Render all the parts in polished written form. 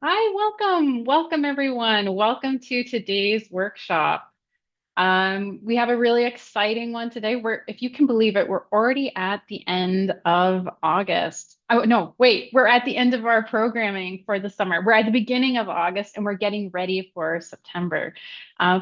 Hi, welcome everyone. Welcome to today's workshop. We have a really exciting one today. If you can believe it, we're already at the end of August. Oh, no, wait, we're at the end of our programming for the summer. We're at the beginning of August and we're getting ready for September.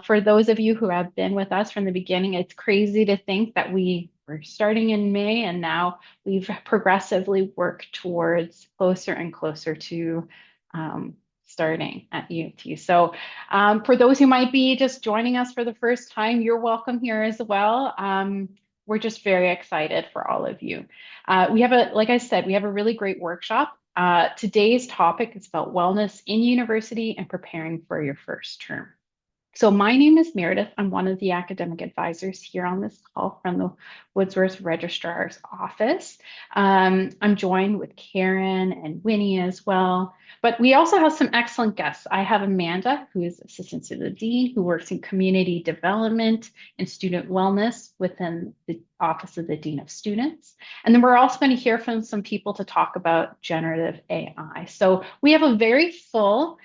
For those of you who have been with us from the beginning, it's crazy to think that we were starting in May and now we've progressively worked towards closer and closer to um, starting at U of T. So for those who might be just joining us for the first time, you're welcome here as well. We're just very excited for all of you. Like I said, we have a really great workshop. Today's topic is about wellness in university and preparing for your first term. So my name is Meredith. I'm one of the academic advisors here on this call from the Woodsworth Registrar's office. I'm joined with Karen and Winnie as well. But we also have some excellent guests. I have Amanda, who is assistant to the dean, who works in community development and student wellness within the Office of the Dean of Students. And then we're also going to hear from some people to talk about generative AI. So we have a very full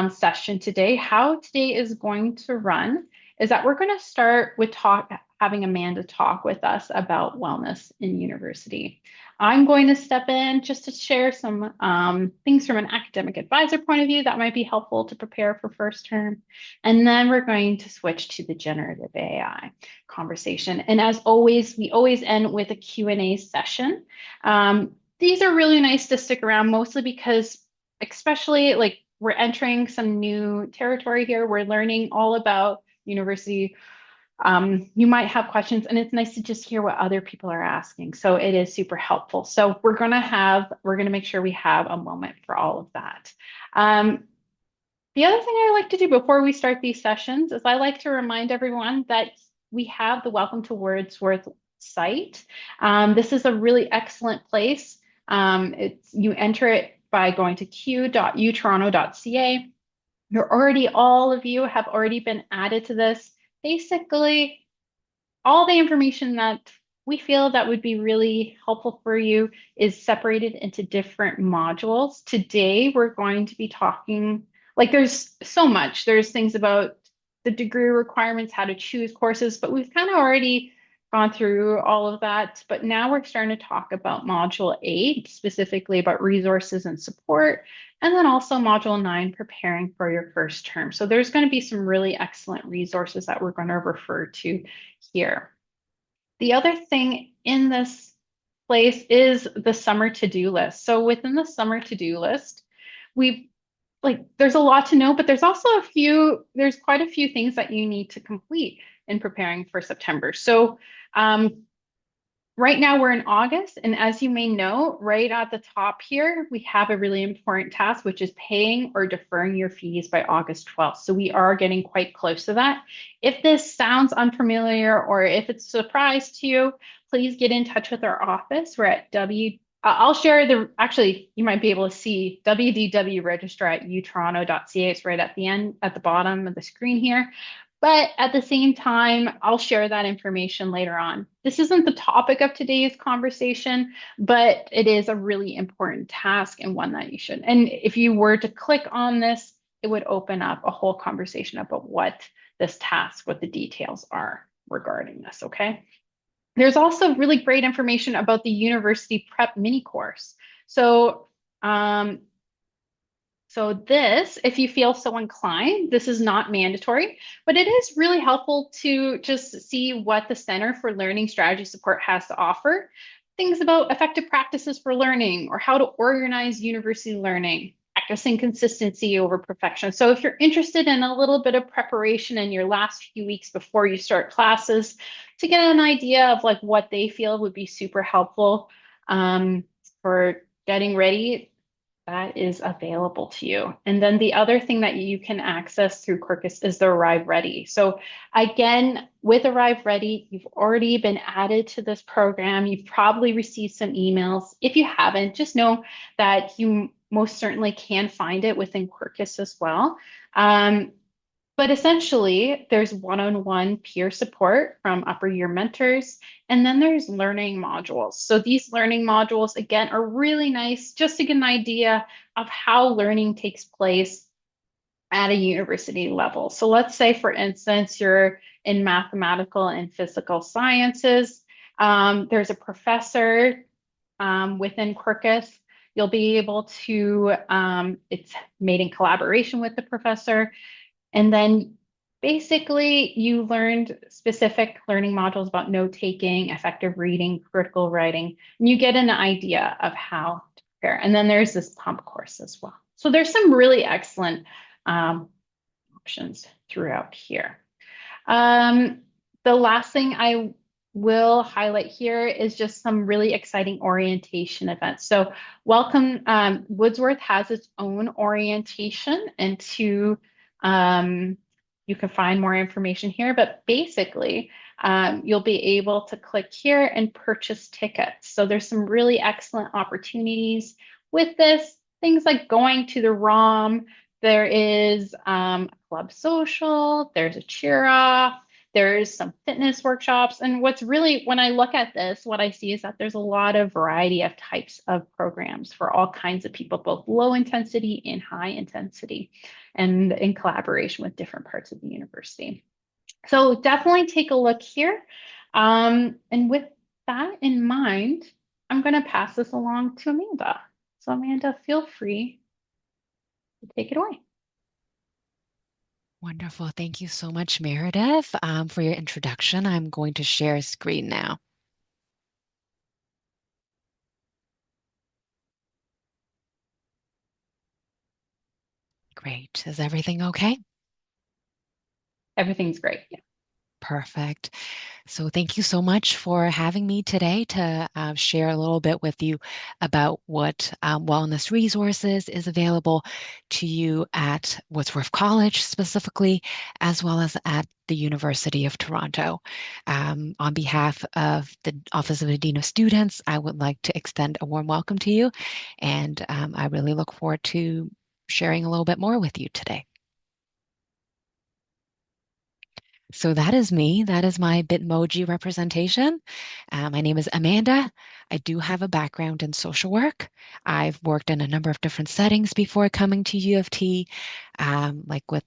session today. How today is going to run is that we're going to start with having Amanda talk with us about wellness in university. I'm going to step in just to share some things from an academic advisor point of view that might be helpful to prepare for first term. And then we're going to switch to the generative AI conversation. And as always, we always end with a Q&A session. These are really nice to stick around, mostly because especially like we're entering some new territory here. We're learning all about university. You might have questions, and it's nice to just hear what other people are asking. So it is super helpful. So we're gonna make sure we have a moment for all of that. The other thing I like to do before we start these sessions is I like to remind everyone that we have the Welcome to Wordsworth site. This is a really excellent place. You enter it by going to q.utoronto.ca. All of you have already been added to this. Basically, all the information that we feel that would be really helpful for you is separated into different modules. Today, we're going to be talking, like there's so much. There's things about the degree requirements, how to choose courses, but we've kind of already gone through all of that. But now we're starting to talk about Module 8, specifically about resources and support, and then also Module 9, preparing for your first term. So there's going to be some really excellent resources that we're going to refer to here. The other thing in this place is the summer to-do list. So within the summer to-do list, we've there's a lot to know, but there's also there's quite a few things that you need to complete in preparing for September. So right now we're in August, and as you may know, right at the top here, we have a really important task, which is paying or deferring your fees by August 12th. So we are getting quite close to that. If this sounds unfamiliar or if it's a surprise to you, please get in touch with our office. We're at I'll share actually, you might be able to see www.registrar@utoronto.ca. It's right at the end, at the bottom of the screen here. But at the same time, I'll share that information later on. This isn't the topic of today's conversation, but it is a really important task and one that you should. And if you were to click on this, it would open up a whole conversation about what this task, what the details are regarding this, okay? There's also really great information about the university prep mini course. So this, if you feel so inclined, this is not mandatory, but it is really helpful to just see what the Center for Learning Strategy Support has to offer. Things about effective practices for learning or how to organize university learning, practicing consistency over perfection. So if you're interested in a little bit of preparation in your last few weeks before you start classes to get an idea of like what they feel would be super helpful for getting ready, that is available to you. And then the other thing that you can access through Quercus is the Arrive Ready. So again, with Arrive Ready, you've already been added to this program. You've probably received some emails. If you haven't, just know that you most certainly can find it within Quercus as well. But essentially, there's one-on-one peer support from upper year mentors, and then there's learning modules. So these learning modules, again, are really nice just to get an idea of how learning takes place at a university level. So let's say, for instance, you're in mathematical and physical sciences. There's a professor within Quercus. You'll be able to, it's made in collaboration with the professor. And then basically, you learned specific learning modules about note taking, effective reading, critical writing, and you get an idea of how to prepare. And then there's this pump course as well. So there's some really excellent um, options throughout here. Um, the last thing I will highlight here is just some really exciting orientation events. So welcome, Woodsworth has its own orientation into, you can find more information here, but basically you'll be able to click here and purchase tickets. So there's some really excellent opportunities with this, things like going to the ROM. There is a club social, there's a cheer off, there's some fitness workshops. And what's really, when I look at this, what I see is that there's a lot of variety of types of programs for all kinds of people, both low intensity and high intensity, and in collaboration with different parts of the university. So definitely take a look here. And with that in mind, I'm going to pass this along to Amanda. So Amanda, feel free to take it away. Wonderful. Thank you so much, Meredith, for your introduction. I'm going to share screen now. Great. Is everything okay? Everything's great. Yeah. Perfect. So thank you so much for having me today to share a little bit with you about what wellness resources is available to you at Woodsworth College specifically, as well as at the University of Toronto. On behalf of the Office of the Dean of Students, I would like to extend a warm welcome to you, and I really look forward to sharing a little bit more with you today. So that is me. That is my Bitmoji representation. My name is Amanda. I do have a background in social work. I've worked in a number of different settings before coming to U of T, like with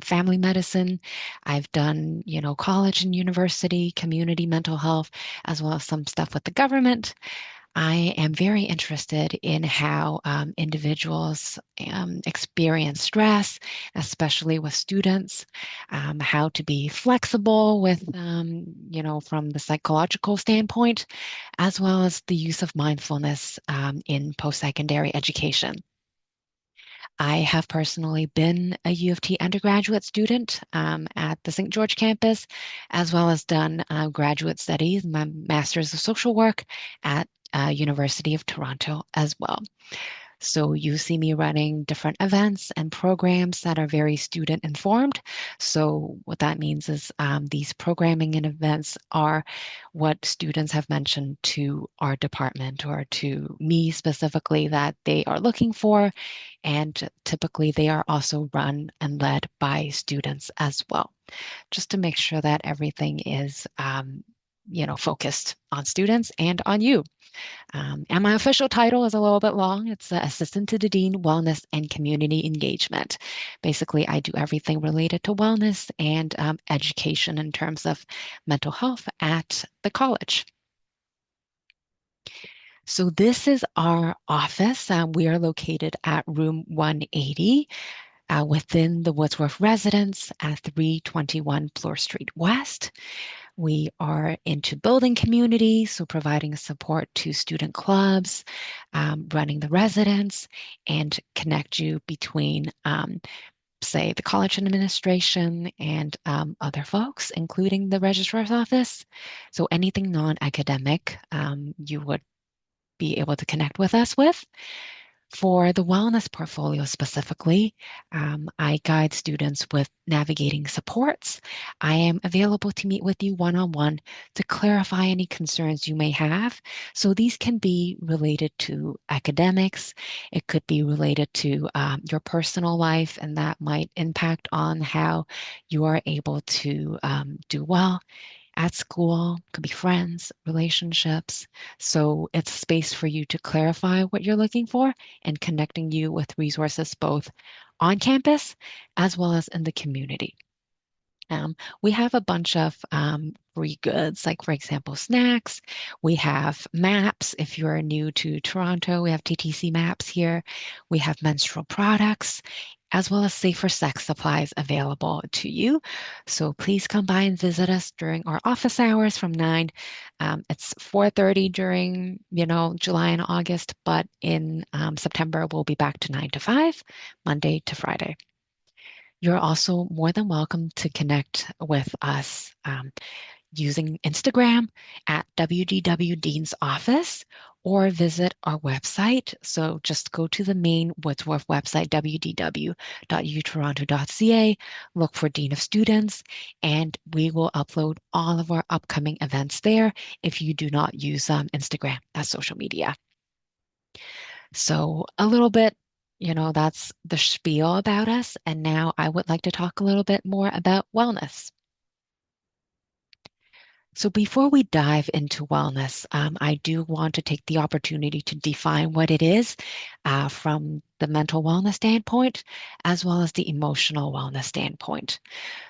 family medicine. I've done, college and university, community mental health, as well as some stuff with the government. I am very interested in how individuals experience stress, especially with students, how to be flexible with, from the psychological standpoint, as well as the use of mindfulness in post-secondary education. I have personally been a U of T undergraduate student at the St. George campus, as well as done graduate studies, my Master's of Social Work at University of Toronto as well. So you see me running different events and programs that are very student informed. So what that means is these programming and events are what students have mentioned to our department or to me specifically that they are looking for. And typically they are also run and led by students as well, just to make sure that everything is focused on students and on you. And my official title is a little bit long. It's Assistant to the Dean, Wellness and Community Engagement. Basically, I do everything related to wellness and education in terms of mental health at the college. So this is our office. We are located at room 180 within the Woodsworth residence at 321 Bloor Street West. We are into building community, so providing support to student clubs, running the residence, and connect you between, say, the college administration and other folks, including the registrar's office. So anything non-academic, you would be able to connect with us with. For the wellness portfolio specifically, I guide students with navigating supports. I am available to meet with you one-on-one to clarify any concerns you may have. So these can be related to academics. It could be related to your personal life, and that might impact on how you are able to do well at school, could be friends, relationships. So it's space for you to clarify what you're looking for and connecting you with resources both on campus as well as in the community. We have a bunch of free goods, like, for example, snacks. We have maps. If you're new to Toronto, we have TTC maps here. We have menstrual products, as well as safer sex supplies available to you. So please come by and visit us during our office hours from 9. It's 4:30 during, July and August, but in September, we'll be back to 9 to 5, Monday to Friday. You're also more than welcome to connect with us using Instagram at WDW Dean's Office or visit our website. So just go to the main Woodsworth website, www.utoronto.ca, look for Dean of Students, and we will upload all of our upcoming events there if you do not use Instagram as social media. So a little bit, that's the spiel about us. And now I would like to talk a little bit more about wellness. So before we dive into wellness, I do want to take the opportunity to define what it is from the mental wellness standpoint, as well as the emotional wellness standpoint.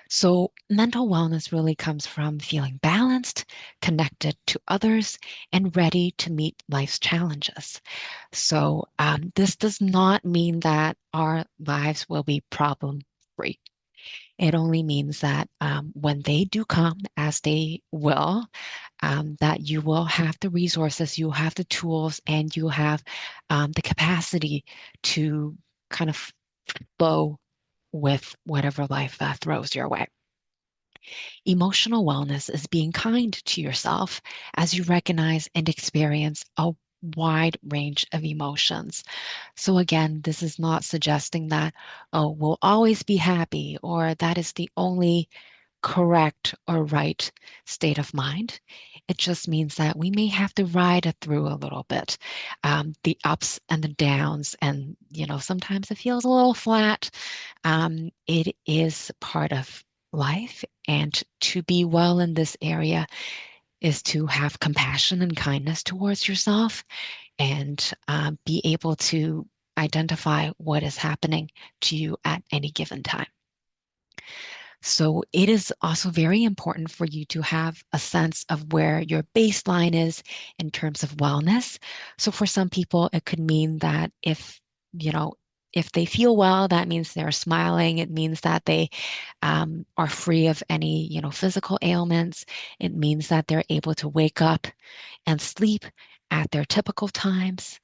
So mental wellness really comes from feeling balanced, connected to others, and ready to meet life's challenges. So this does not mean that our lives will be problem free. It only means that when they do come, as they will, that you will have the resources, you have the tools, and you have the capacity to kind of flow with whatever life throws your way. Emotional wellness is being kind to yourself as you recognize and experience a wide range of emotions. So again, this is not suggesting that, oh, we'll always be happy or that is the only correct or right state of mind. It just means that we may have to ride it through a little bit, the ups and the downs, and sometimes it feels a little flat. It is part of life, and to be well in this area is to have compassion and kindness towards yourself and be able to identify what is happening to you at any given time. So it is also very important for you to have a sense of where your baseline is in terms of wellness. So for some people, it could mean that if they feel well, that means they're smiling. It means that they are free of any, physical ailments. It means that they're able to wake up and sleep at their typical times.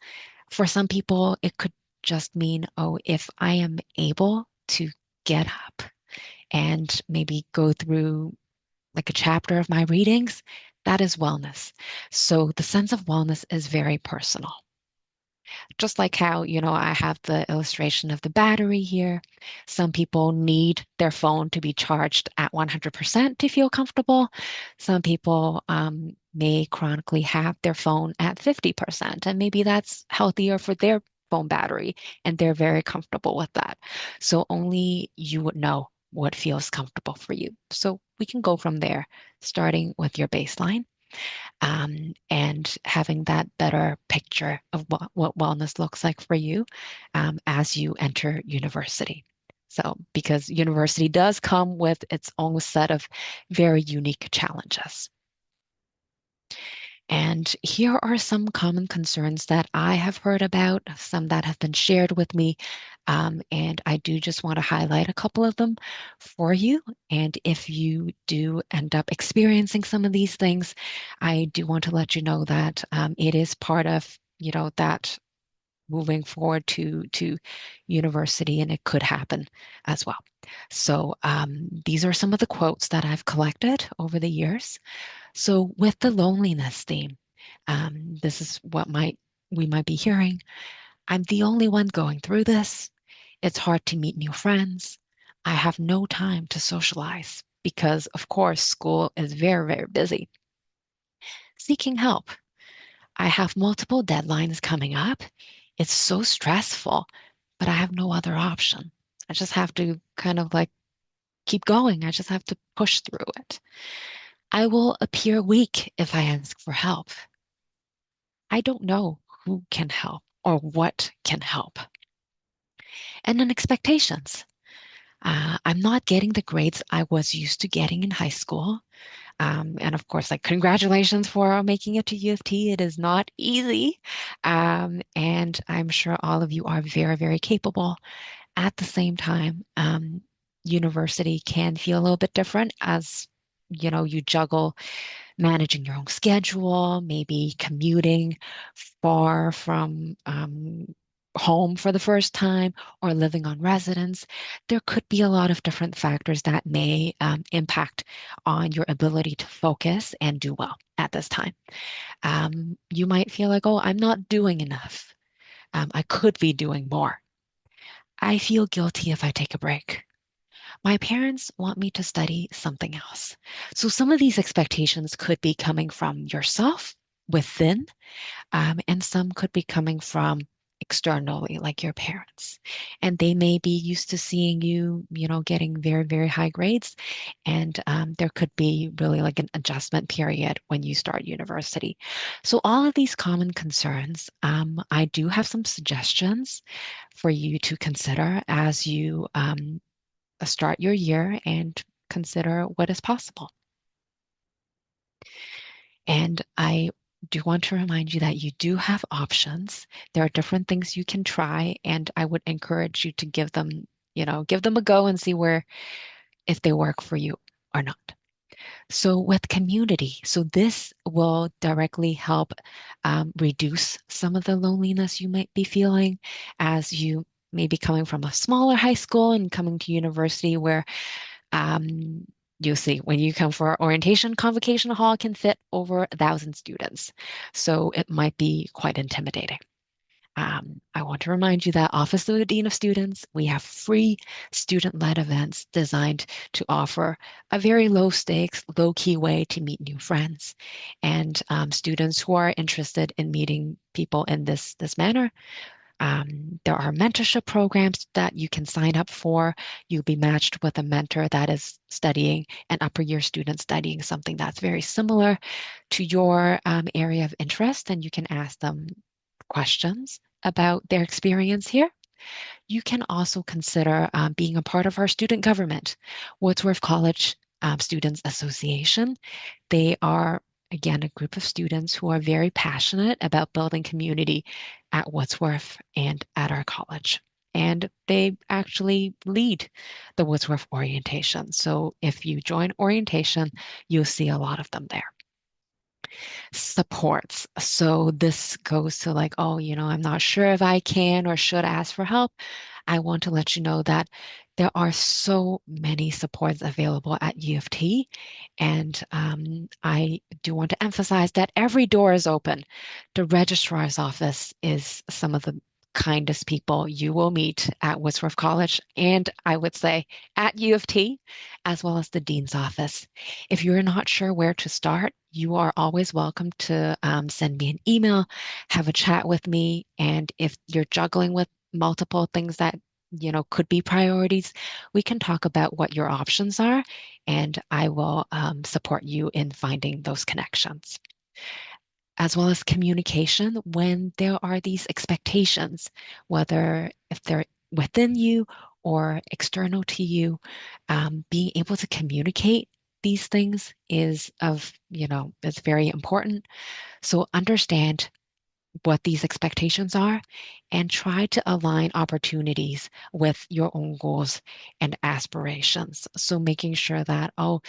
For some people, it could just mean, oh, if I am able to get up and maybe go through like a chapter of my readings, that is wellness. So the sense of wellness is very personal. Just like how, I have the illustration of the battery here. Some people need their phone to be charged at 100% to feel comfortable. Some people may chronically have their phone at 50%, and maybe that's healthier for their phone battery, and they're very comfortable with that. So only you would know what feels comfortable for you. So we can go from there, starting with your baseline and having that better picture of what wellness looks like for you as you enter university. So, because university does come with its own set of very unique challenges. And here are some common concerns that I have heard about, some that have been shared with me. And I do just want to highlight a couple of them for you. And if you do end up experiencing some of these things, I do want to let you know that it is part of, that moving forward to university, and it could happen as well. So these are some of the quotes that I've collected over the years. So with the loneliness theme, this is what we might be hearing. I'm the only one going through this. It's hard to meet new friends. I have no time to socialize because, of course, school is very, very busy. Seeking help. I have multiple deadlines coming up. It's so stressful, but I have no other option. I just have to kind of like keep going. I just have to push through it. I will appear weak if I ask for help. I don't know who can help or what can help. And then expectations. I'm not getting the grades I was used to getting in high school. And of course, like congratulations for making it to U of T. It is not easy. And I'm sure all of you are very, very capable. At the same time, university can feel a little bit different as you juggle managing your own schedule, maybe commuting far from home for the first time or living on residence. There could be a lot of different factors that may impact on your ability to focus and do well at this time. You might feel like, oh, I'm not doing enough. I could be doing more. I feel guilty if I take a break. My parents want me to study something else. So some of these expectations could be coming from yourself within, and some could be coming from externally, like your parents. And they may be used to seeing you, getting very, very high grades. And there could be really like an adjustment period when you start university. So all of these common concerns, I do have some suggestions for you to consider as you start your year and consider what is possible. And I do want to remind you that you do have options. There are different things you can try, and I would encourage you to give them a go and see where if they work for you or not. So with community, so this will directly help reduce some of the loneliness you might be feeling as you may be coming from a smaller high school and coming to university where um, you'll see when you come for orientation, convocation hall can fit over 1,000 students. So it might be quite intimidating. I want to remind you that Office of the Dean of Students, we have free student-led events designed to offer a very low stakes, low key way to meet new friends. And students who are interested in meeting people in this manner, there are mentorship programs that you can sign up for. You'll be matched with a mentor that is studying an upper year student studying something that's very similar to your area of interest, and you can ask them questions about their experience here. You can also consider being a part of our student government, Woodsworth College Students Association. They are, again, a group of students who are very passionate about building community at Woodsworth and at our college. And they actually lead the Woodsworth orientation. So if you join orientation, you'll see a lot of them there. Supports. So this goes to like, oh, I'm not sure if I can or should ask for help. I want to let you know that there are so many supports available at U of T. And I do want to emphasize that every door is open. The registrar's office is some of the kindest people you will meet at Woodsworth College, and I would say at U of T, as well as the dean's office. If you're not sure where to start, you are always welcome to send me an email, have a chat with me, and if you're juggling with multiple things that could be priorities, we can talk about what your options are, and I will support you in finding those connections. As well as communication when there are these expectations, whether if they're within you or external to you, being able to communicate these things is very important. So understand what these expectations are and try to align opportunities with your own goals and aspirations. So making sure that, oh,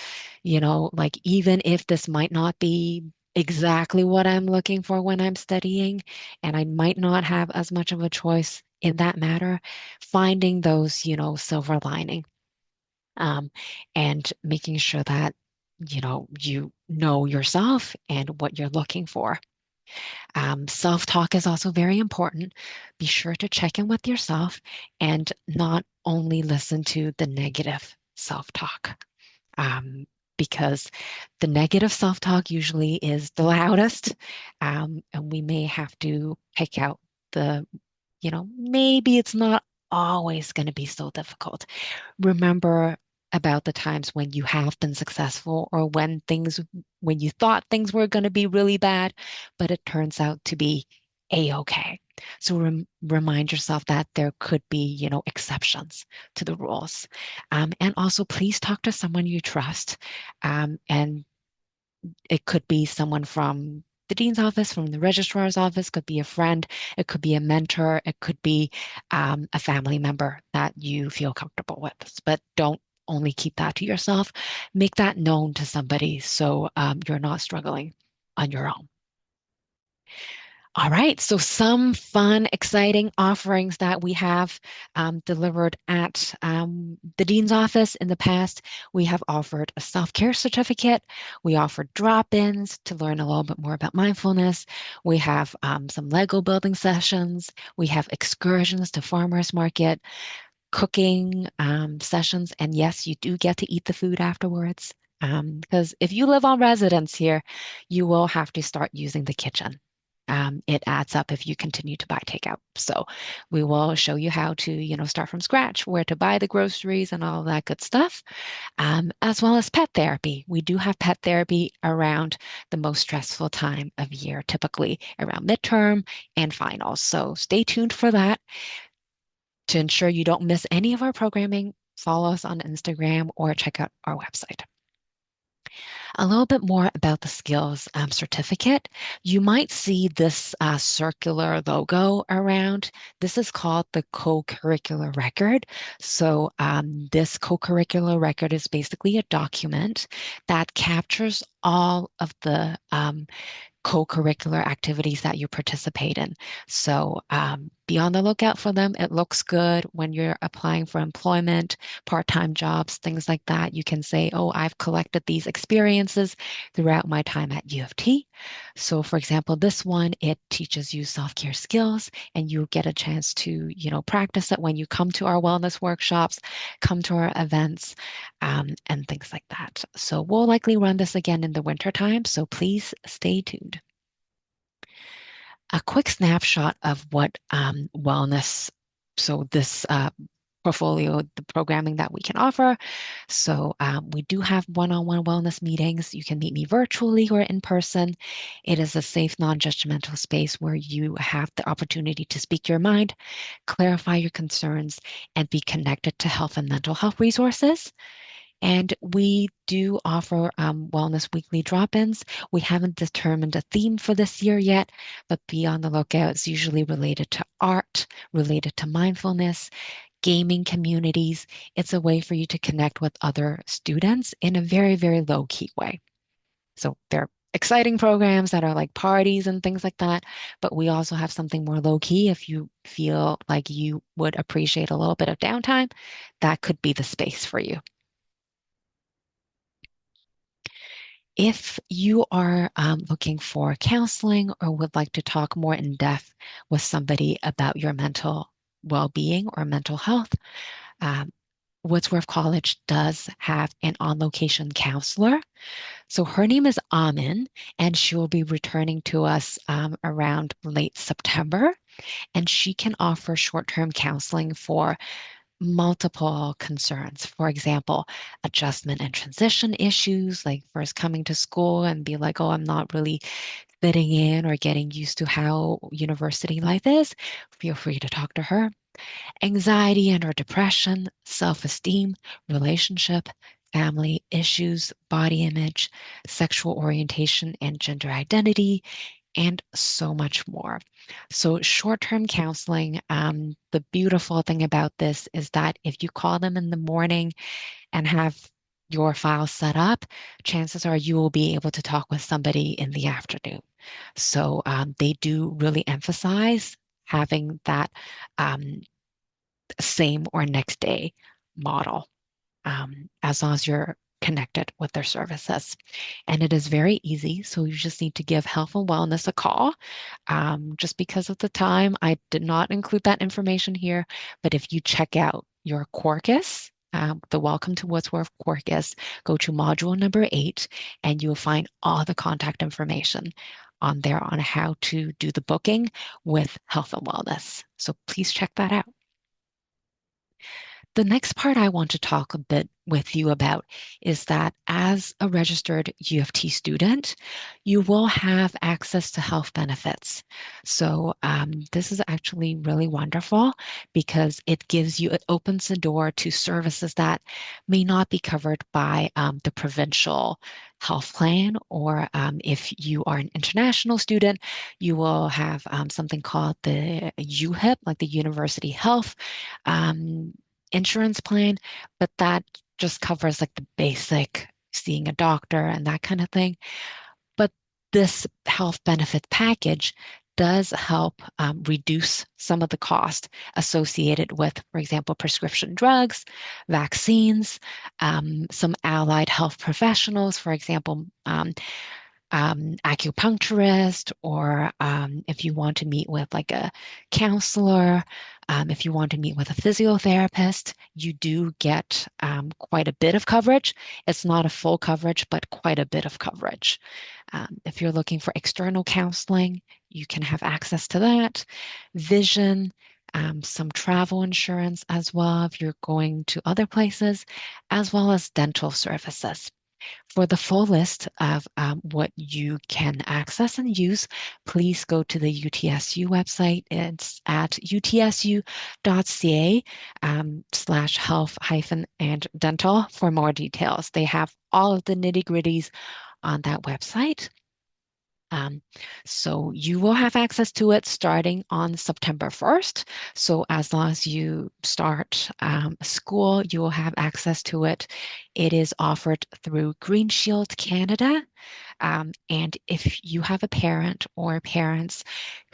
like even if this might not be exactly what I'm looking for when I'm studying, and I might not have as much of a choice in that matter, finding those, silver lining, um, and making sure that, you know yourself and what you're looking for. Self-talk is also very important. Be sure to check in with yourself and not only listen to the negative self-talk. Um, because the negative self-talk usually is the loudest, and we may have to pick out the, maybe it's not always going to be so difficult. Remember about the times when you have been successful or when you thought things were going to be really bad, but it turns out to be a-okay. So remind yourself that there could be, exceptions to the rules. And also, please talk to someone you trust. And it could be someone from the dean's office, from the registrar's office, could be a friend, it could be a mentor, it could be a family member that you feel comfortable with. But don't only keep that to yourself. Make that known to somebody so you're not struggling on your own. All right, so some fun, exciting offerings that we have delivered at the Dean's office in the past. We have offered a self-care certificate. We offered drop-ins to learn a little bit more about mindfulness. We have some Lego building sessions. We have excursions to farmers market, cooking sessions. And yes, you do get to eat the food afterwards. Because if you live on residence here, you will have to start using the kitchen. It adds up if you continue to buy takeout. So we will show you how to, start from scratch, where to buy the groceries and all that good stuff, as well as pet therapy. We do have pet therapy around the most stressful time of year, typically around midterm and finals. So stay tuned for that. To ensure you don't miss any of our programming, follow us on Instagram or check out our website. A little bit more about the skills certificate. You might see this circular logo around. This is called the co-curricular record. So this co-curricular record is basically a document that captures all of the co-curricular activities that you participate in. So be on the lookout for them. It looks good when you're applying for employment, part-time jobs, things like that. You can say, oh, I've collected these experiences throughout my time at U of T. So for example, this one, it teaches you self-care skills and you get a chance to, practice it when you come to our wellness workshops, come to our events, and things like that. So we'll likely run this again in the winter time, so please stay tuned. A quick snapshot of what wellness, so this portfolio, the programming that we can offer. So we do have one-on-one wellness meetings. You can meet me virtually or in person. It is a safe, non-judgmental space where you have the opportunity to speak your mind, clarify your concerns, and be connected to health and mental health resources. And we do offer wellness weekly drop-ins. We haven't determined a theme for this year yet, but be on the lookout. It's usually related to art, related to mindfulness, gaming communities. It's a way for you to connect with other students in a very, very low-key way. So they're exciting programs that are like parties and things like that, but we also have something more low-key. If you feel like you would appreciate a little bit of downtime, that could be the space for you. If you are looking for counseling or would like to talk more in depth with somebody about your mental well-being or mental health, um, Woodsworth College does have an on-location counselor. So her name is Amin, and she will be returning to us around late September. And she can offer short-term counseling for multiple concerns. For example, adjustment and transition issues, like first coming to school and be like, oh, I'm not really fitting in or getting used to how university life is. Feel free to talk to her. Anxiety and or depression, self-esteem, relationship, family issues, body image, sexual orientation and gender identity, and so much more. So short-term counseling, the beautiful thing about this is that if you call them in the morning and have your file set up, chances are you will be able to talk with somebody in the afternoon. So they do really emphasize having that same or next day model, as long as you're connected with their services. And it is very easy. So you just need to give health and wellness a call. Just because of the time, I did not include that information here. But if you check out your Quercus, the Welcome to Woodsworth Quercus, go to module number 8, and you'll find all the contact information on there on how to do the booking with health and wellness. So please check that out. The next part I want to talk a bit with you about is that as a registered U of T student, you will have access to health benefits. So this is actually really wonderful because it opens the door to services that may not be covered by the provincial health plan, or if you are an international student, you will have something called the UHIP, like the University Health. Um, Insurance plan, but that just covers like the basic seeing a doctor and that kind of thing. But this health benefit package does help reduce some of the cost associated with, for example, prescription drugs, vaccines, some allied health professionals, for example, acupuncturist, or if you want to meet with like a counselor, if you want to meet with a physiotherapist, you do get quite a bit of coverage. It's not a full coverage, but quite a bit of coverage. If you're looking for external counseling, you can have access to that. Vision, some travel insurance as well if you're going to other places, as well as dental services. For the full list of what you can access and use, please go to the UTSU website. It's at utsu.ca /health hyphen and dental for more details. They have all of the nitty-gritties on that website. Um, so you will have access to it starting on September 1st. So as long as you start school, you will have access to it. It is offered through Green Shield Canada. And if you have a parent or parents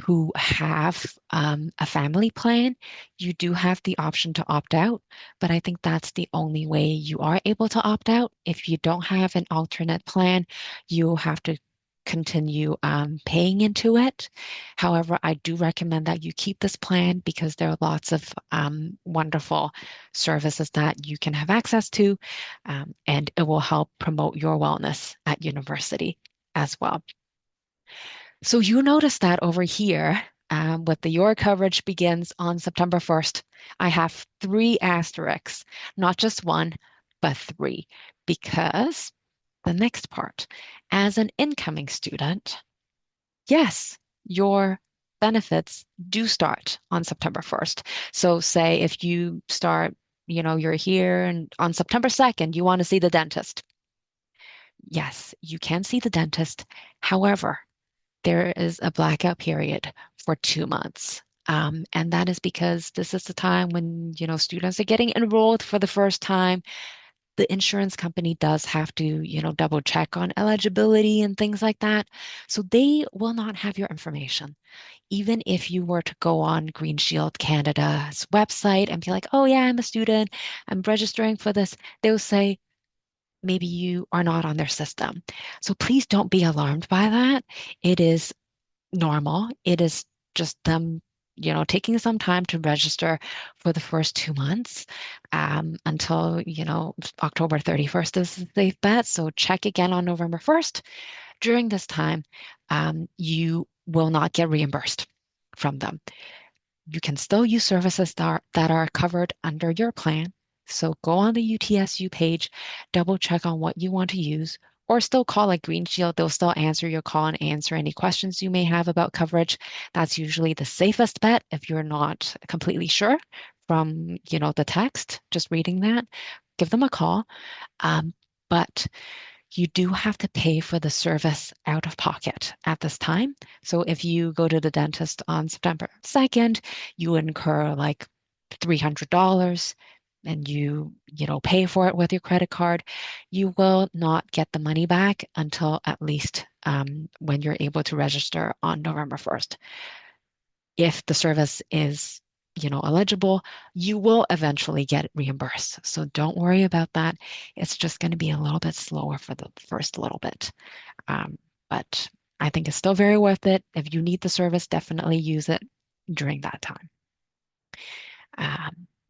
who have a family plan, you do have the option to opt out. But I think that's the only way you are able to opt out. If you don't have an alternate plan, you'll have to continue paying into it. However, I do recommend that you keep this plan because there are lots of wonderful services that you can have access to, and it will help promote your wellness at university as well. So you notice that over here, with the your coverage begins on September 1st, I have 3 asterisks, not just one, but 3, because the next part, as an incoming student, yes, your benefits do start on September 1st. So say if you start, you're here and on September 2nd, you want to see the dentist. Yes, you can see the dentist. However, there is a blackout period for 2 months. And that is because this is the time when, students are getting enrolled for the first time. The insurance company does have to, double check on eligibility and things like that. So they will not have your information. Even if you were to go on Green Shield Canada's website and be like, oh yeah, I'm a student, I'm registering for this, they'll say, maybe you are not on their system. So please don't be alarmed by that. It is normal. It is just them, taking some time to register for the first 2 months until, October 31st is a safe bet. So check again on November 1st. During this time, you will not get reimbursed from them. You can still use services that are covered under your plan. So go on the UTSU page, double check on what you want to use, or still call like Green Shield. They'll still answer your call and answer any questions you may have about coverage. That's usually the safest bet if you're not completely sure from, the text, just reading that. Give them a call. But you do have to pay for the service out of pocket at this time. So if you go to the dentist on September 2nd, you incur like $300 and you pay for it with your credit card. You will not get the money back until at least when you're able to register on November 1st. If the service is eligible, you will eventually get reimbursed. So don't worry about that. It's just going to be a little bit slower for the first little bit. Um, but I think it's still very worth it. If you need the service, definitely use it during that time.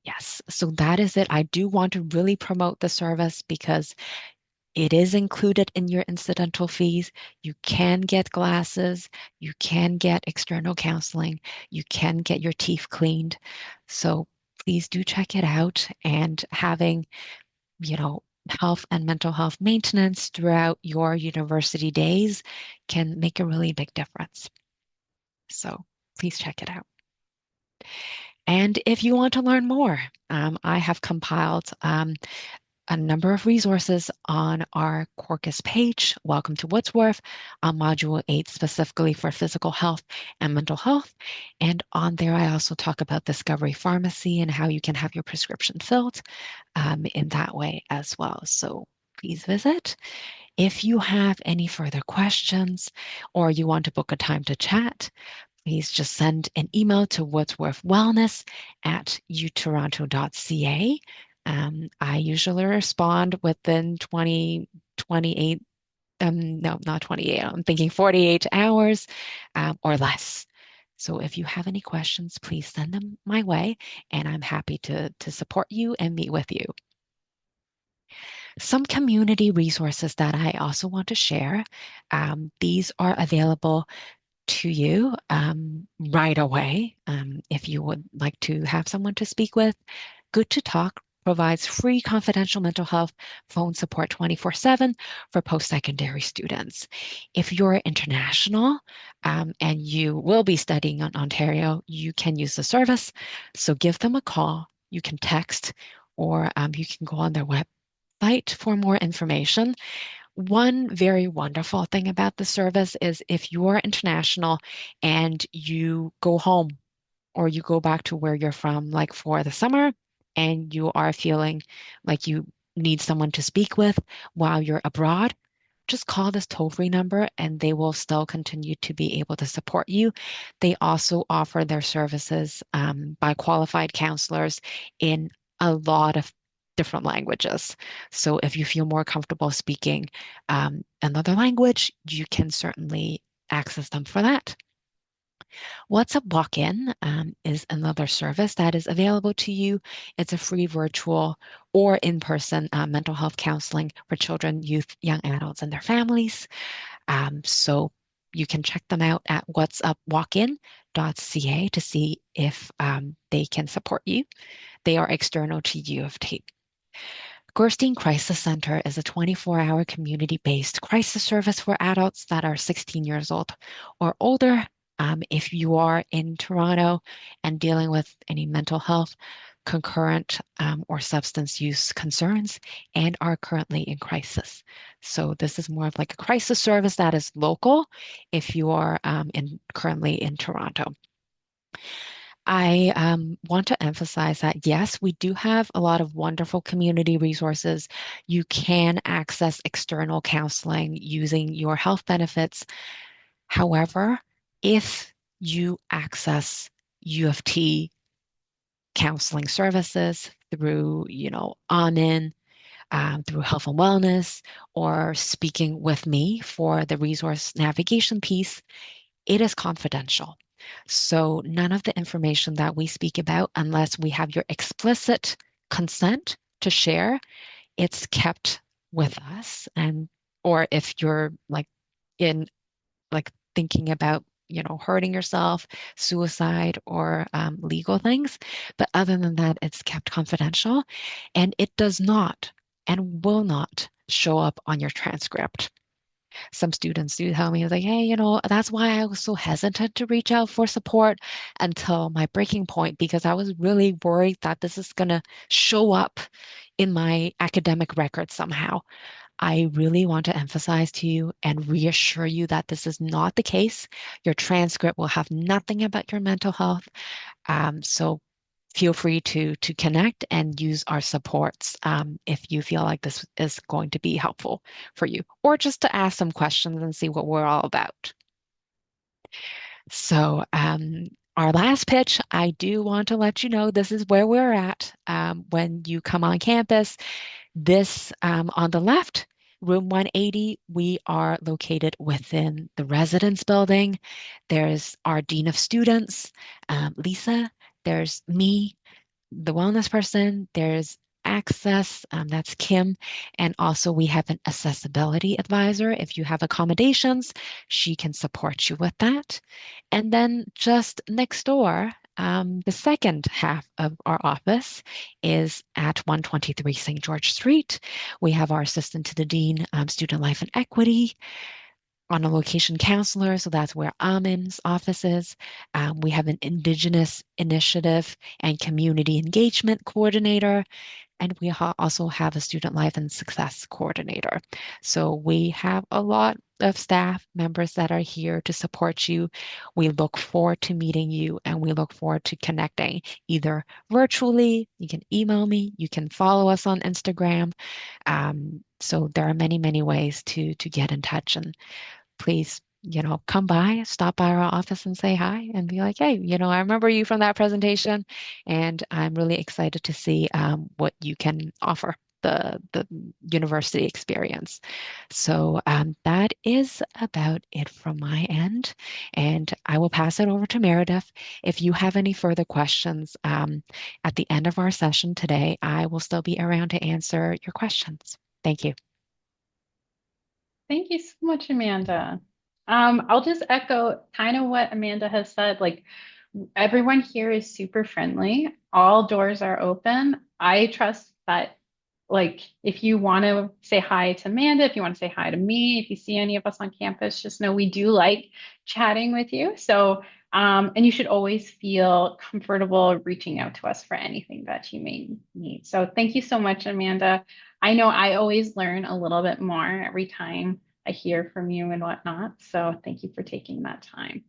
Yes, so that is it. I do want to really promote the service because it is included in your incidental fees. You can get glasses, you can get external counseling, you can get your teeth cleaned. So please do check it out. And having, health and mental health maintenance throughout your university days can make a really big difference. So please check it out. And if you want to learn more, I have compiled a number of resources on our Quercus page. Welcome to Woodsworth on Module 8, specifically for physical health and mental health. And on there, I also talk about Discovery Pharmacy and how you can have your prescription filled in that way as well. So please visit. If you have any further questions or you want to book a time to chat, please just send an email to woodsworthwellness@utoronto.ca. I usually respond within 28, no, not 28, I'm thinking 48 hours or less. So if you have any questions, please send them my way, and I'm happy to support you and meet with you. Some community resources that I also want to share. These are available to you right away. If you would like to have someone to speak with, Good to Talk provides free confidential mental health phone support 24/7 for post-secondary students. If you're international and you will be studying in Ontario, you can use the service. So give them a call. You can text or you can go on their website for more information. One very wonderful thing about the service is if you're international and you go home or you go back to where you're from, like for the summer, and you are feeling like you need someone to speak with while you're abroad, just call this toll-free number and they will still continue to be able to support you. They also offer their services by qualified counselors in a lot of different languages. So if you feel more comfortable speaking another language, you can certainly access them for that. WhatsApp Walk-In is another service that is available to you. It's a free virtual or in-person mental health counseling for children, youth, young adults, and their families. So you can check them out at whatsupwalkin.ca to see if they can support you. They are external to U of T. Gerstein Crisis Center is a 24-hour community-based crisis service for adults that are 16 years old or older. If you are in Toronto and dealing with any mental health, concurrent or substance use concerns and are currently in crisis. So this is more of like a crisis service that is local if you are currently in Toronto. I want to emphasize that yes, we do have a lot of wonderful community resources. You can access external counseling using your health benefits. However, if you access U of T counseling services through, on-in, through health and wellness, or speaking with me for the resource navigation piece, it is confidential. So none of the information that we speak about, unless we have your explicit consent to share, it's kept with us. And or if you're in thinking about, hurting yourself, suicide, or legal things. But other than that, it's kept confidential, and it does not and will not show up on your transcript. Some students do tell me, it's like, hey, that's why I was so hesitant to reach out for support until my breaking point, because I was really worried that this is going to show up in my academic record somehow. I really want to emphasize to you and reassure you that this is not the case. Your transcript will have nothing about your mental health. So feel free to connect and use our supports if you feel like this is going to be helpful for you, or just to ask some questions and see what we're all about. So our last pitch, I do want to let you know this is where we're at when you come on campus. This on the left, room 180, we are located within the residence building. There's our Dean of Students, Lisa. There's me, the wellness person. There's access, that's Kim. And also, we have an accessibility advisor. If you have accommodations, she can support you with that. And then just next door, the second half of our office is at 123 St. George Street. We have our assistant to the dean, student life and equity, on a location counselor. So that's where Amin's office is. We have an Indigenous initiative and community engagement coordinator. And we also have a student life and success coordinator. So we have a lot of staff members that are here to support you. We look forward to meeting you and we look forward to connecting either virtually. You can email me, you can follow us on Instagram. So there are many, many ways to get in touch. And please, come by, stop by our office and say hi and be like, hey, I remember you from that presentation, and I'm really excited to see what you can offer the university experience. So that is about it from my end, and I will pass it over to Meredith. If you have any further questions at the end of our session today, I will still be around to answer your questions. Thank you. Thank you so much, Amanda. I'll just echo kind of what Amanda has said. Like, everyone here is super friendly. All doors are open. I trust that, like, if you want to say hi to Amanda, if you want to say hi to me, if you see any of us on campus, just know we do like chatting with you. So, and you should always feel comfortable reaching out to us for anything that you may need. So, thank you so much, Amanda. I know I always learn a little bit more every time I hear from you and whatnot. So, thank you for taking that time.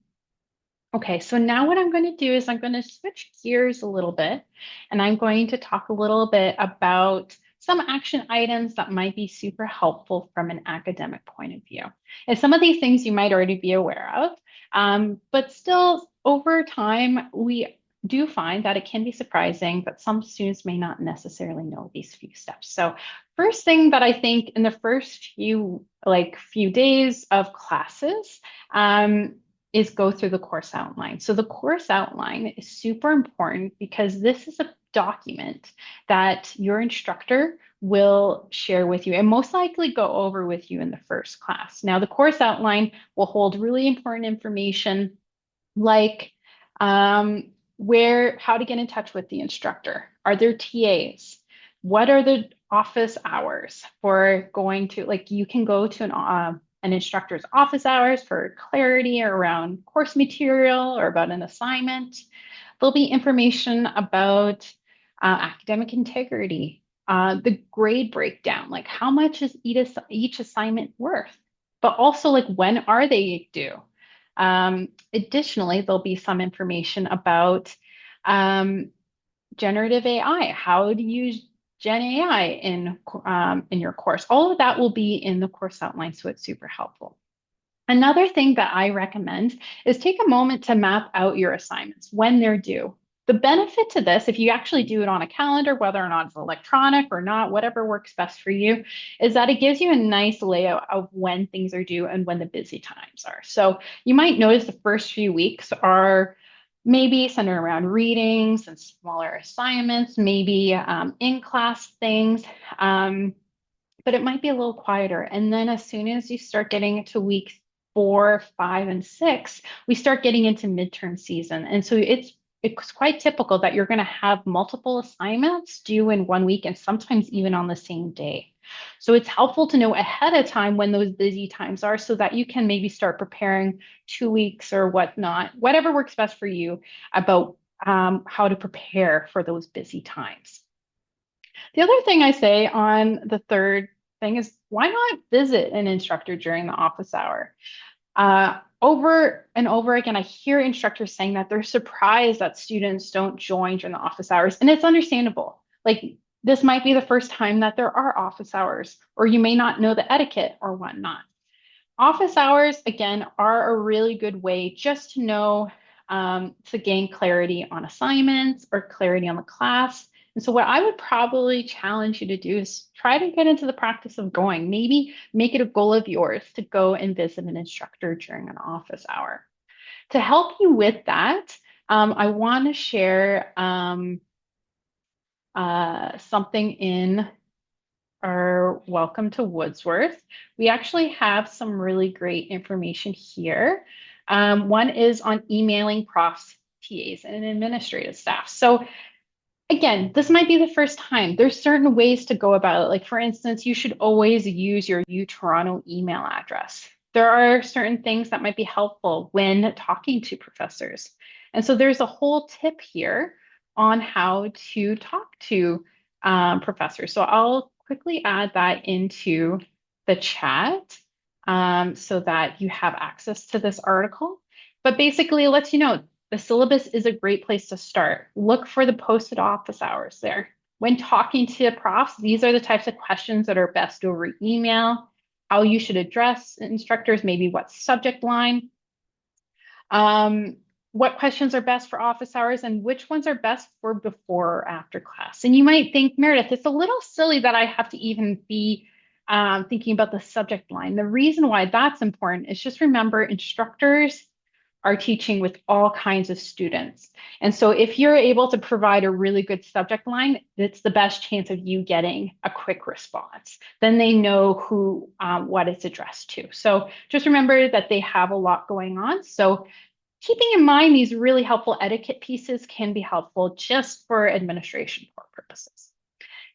Okay, so now what I'm going to do is I'm going to switch gears a little bit and I'm going to talk a little bit about some action items that might be super helpful from an academic point of view. And some of these things you might already be aware of, but still over time, we do find that it can be surprising that some students may not necessarily know these few steps. So first thing that I think in the first few days of classes, is go through the course outline. So the course outline is super important because this is a document that your instructor will share with you and most likely go over with you in the first class. Now, the course outline will hold really important information like how to get in touch with the instructor. Are there TAs? What are the office hours for going to, like, you can go to an instructor's office hours for clarity around course material or about an assignment. There'll be information about academic integrity, the grade breakdown, like how much is each assignment worth, but also like when are they due? Additionally, there'll be some information about generative AI, how to use Gen AI in your course. All of that will be in the course outline, so it's super helpful. Another thing that I recommend is take a moment to map out your assignments when they're due. The benefit to this, if you actually do it on a calendar, whether or not it's electronic or not, whatever works best for you, is that it gives you a nice layout of when things are due and when the busy times are. So you might notice the first few weeks are maybe centered around readings and smaller assignments, maybe in-class things. But it might be a little quieter. And then as soon as you start getting into weeks 4, 5, and 6, we start getting into midterm season. And so it's quite typical that you're going to have multiple assignments due in 1 week and sometimes even on the same day. So it's helpful to know ahead of time when those busy times are so that you can maybe start preparing 2 weeks or whatnot, whatever works best for you about how to prepare for those busy times. The other thing I say on the third thing is why not visit an instructor during the office hour? Over and over again, I hear instructors saying that they're surprised that students don't join during the office hours, and it's understandable. Like, this might be the first time that there are office hours, or you may not know the etiquette or whatnot. Office hours, again, are a really good way just to know to gain clarity on assignments or clarity on the class. And so, what I would probably challenge you to do is try to get into the practice of going. Maybe make it a goal of yours to go and visit an instructor during an office hour. To help you with that, I want to share something in our Welcome to Woodsworth. We actually have some really great information here. One is on emailing profs, TAs, and administrative staff. So again, this might be the first time. There's certain ways to go about it. Like for instance, you should always use your UToronto email address. There are certain things that might be helpful when talking to professors. And so there's a whole tip here on how to talk to professors. So I'll quickly add that into the chat so that you have access to this article. But basically, it lets you know the syllabus is a great place to start. Look for the posted office hours there. When talking to profs, these are the types of questions that are best over email, how you should address instructors, maybe what subject line, what questions are best for office hours, and which ones are best for before or after class. And you might think, Meredith, it's a little silly that I have to even be thinking about the subject line. The reason why that's important is just remember instructors are teaching with all kinds of students. And so if you're able to provide a really good subject line, it's the best chance of you getting a quick response. Then they know who, what it's addressed to. So just remember that they have a lot going on. So keeping in mind these really helpful etiquette pieces can be helpful just for administration purposes.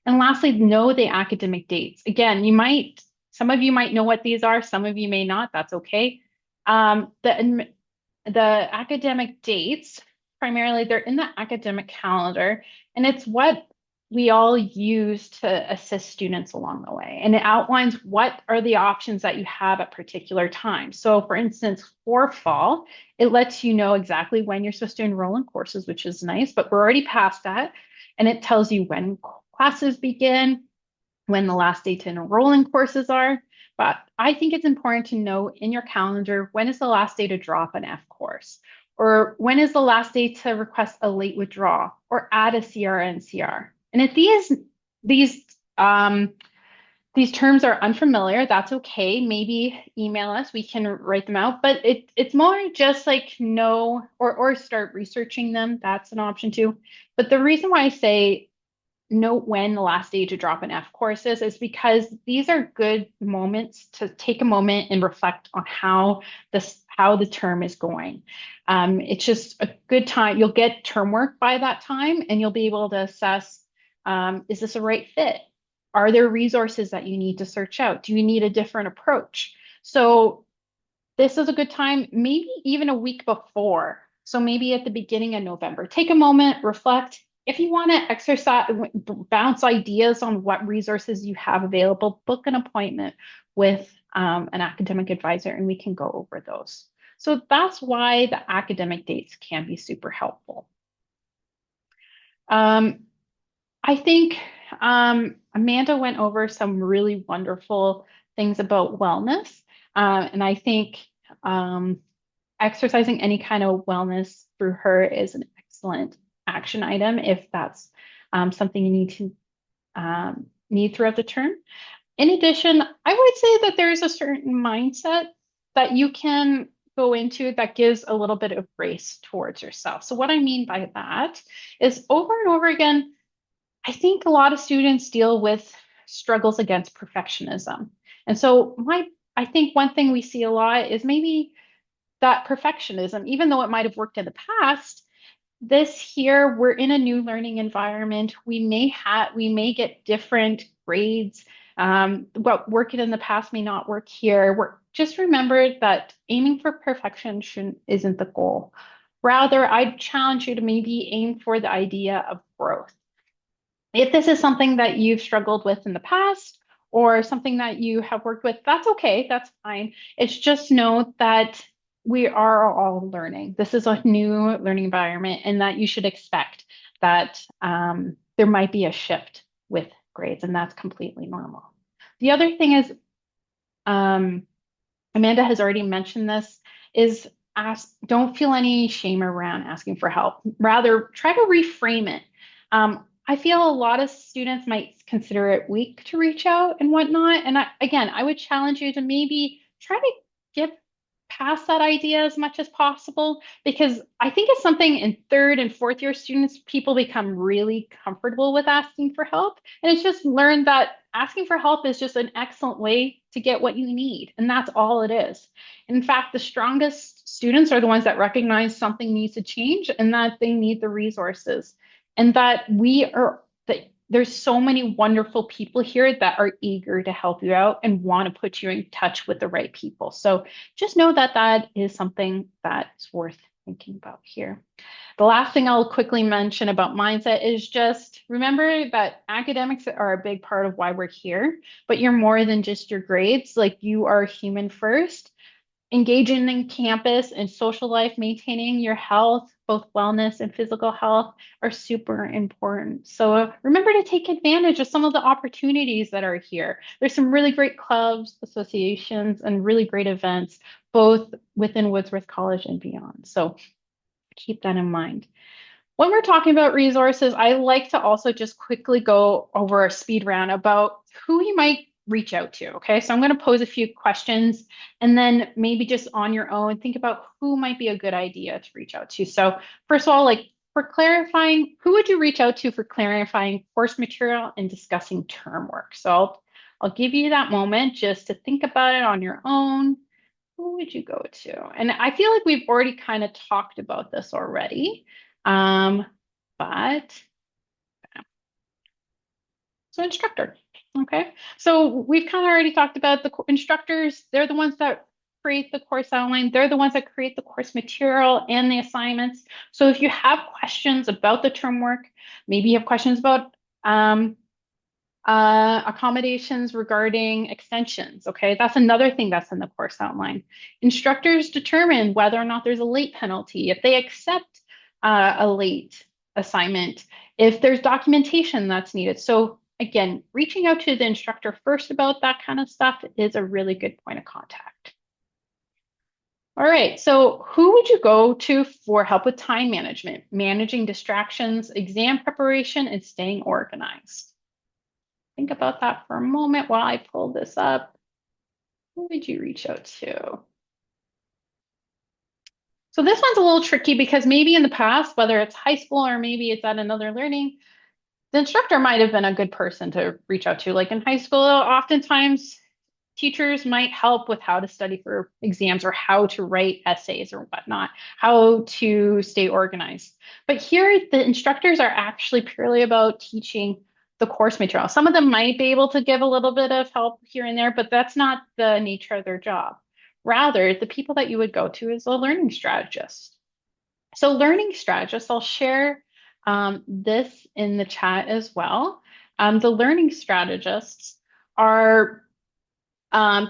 And lastly, know the academic dates. Again, some of you might know what these are, some of you may not, that's okay. The academic dates, primarily, they're in the academic calendar, and it's what we all use to assist students along the way. And it outlines what are the options that you have at particular times. So for instance, for fall, it lets you know exactly when you're supposed to enroll in courses, which is nice, but we're already past that. And it tells you when classes begin, when the last day to enroll in courses are. But I think it's important to know in your calendar, when is the last day to drop an F course? Or when is the last day to request a late withdrawal or add a CRNCR? And if these terms are unfamiliar, that's okay. Maybe email us, we can write them out. But it's more just like know or start researching them. That's an option too. But the reason why I say note when the last day to drop an F course is because these are good moments to take a moment and reflect on how the term is going. It's just a good time. You'll get term work by that time, and you'll be able to assess, is this a right fit? Are there resources that you need to search out? Do you need a different approach? So this is a good time, maybe even a week before. So maybe at the beginning of November, take a moment, reflect. If you want to exercise, bounce ideas on what resources you have available, book an appointment with an academic advisor and we can go over those. So that's why the academic dates can be super helpful. I think Amanda went over some really wonderful things about wellness. And I think exercising any kind of wellness through her is an excellent action item if that's something you need throughout the term. In addition, I would say that there's a certain mindset that you can go into that gives a little bit of grace towards yourself. So what I mean by that is over and over again, I think a lot of students deal with struggles against perfectionism. And so I think one thing we see a lot is maybe that perfectionism, even though it might have worked in the past, this here, we're in a new learning environment. We may get different grades. What worked in the past may not work here. Just remember that aiming for perfection isn't the goal. Rather, I'd challenge you to maybe aim for the idea of growth. If this is something that you've struggled with in the past or something that you have worked with, that's okay, that's fine. It's just know that we are all learning. This is a new learning environment and that you should expect that there might be a shift with grades, and that's completely normal. The other thing is, Amanda has already mentioned this, is don't feel any shame around asking for help. Rather, try to reframe it. I feel a lot of students might consider it weak to reach out and whatnot. And again, I would challenge you to maybe try to get past that idea as much as possible, because I think it's something in third and fourth year students, people become really comfortable with asking for help. And it's just learned that asking for help is just an excellent way to get what you need. And that's all it is. In fact, the strongest students are the ones that recognize something needs to change and that they need the resources. And that there's so many wonderful people here that are eager to help you out and want to put you in touch with the right people. So just know that that is something that's worth thinking about here. The last thing I'll quickly mention about mindset is just remember that academics are a big part of why we're here, but you're more than just your grades. Like, you are human first. Engaging in campus and social life, maintaining your health, both wellness and physical health, are super important. So remember to take advantage of some of the opportunities that are here. There's some really great clubs, associations, and really great events, both within Woodsworth College and beyond. So keep that in mind. When we're talking about resources, I like to also just quickly go over a speed round about who you might reach out to. Okay, so I'm going to pose a few questions and then maybe just on your own, think about who might be a good idea to reach out to. So, first of all, like for clarifying, who would you reach out to for clarifying course material and discussing term work? So, I'll give you that moment just to think about it on your own. Who would you go to? And I feel like we've already kind of talked about this already. Um, but so instructor. Okay. So we've kind of already talked about the instructors. They're the ones that create the course outline. They're the ones that create the course material and the assignments. So if you have questions about the term work, maybe you have questions about accommodations regarding extensions. Okay, that's another thing that's in the course outline. Instructors determine whether or not there's a late penalty, if they accept a late assignment, if there's documentation that's needed. So again, reaching out to the instructor first about that kind of stuff is a really good point of contact. All right, so who would you go to for help with time management, managing distractions, exam preparation, and staying organized? Think about that for a moment while I pull this up. Who would you reach out to? So this one's a little tricky because maybe in the past, whether it's high school or maybe it's at another learning, the instructor might have been a good person to reach out to. Like in high school, oftentimes teachers might help with how to study for exams or how to write essays or whatnot, how to stay organized. But here, the instructors are actually purely about teaching the course material. Some of them might be able to give a little bit of help here and there, but that's not the nature of their job. Rather, the people that you would go to is a learning strategist. So, learning strategists, I'll share this in the chat as well. The learning strategists are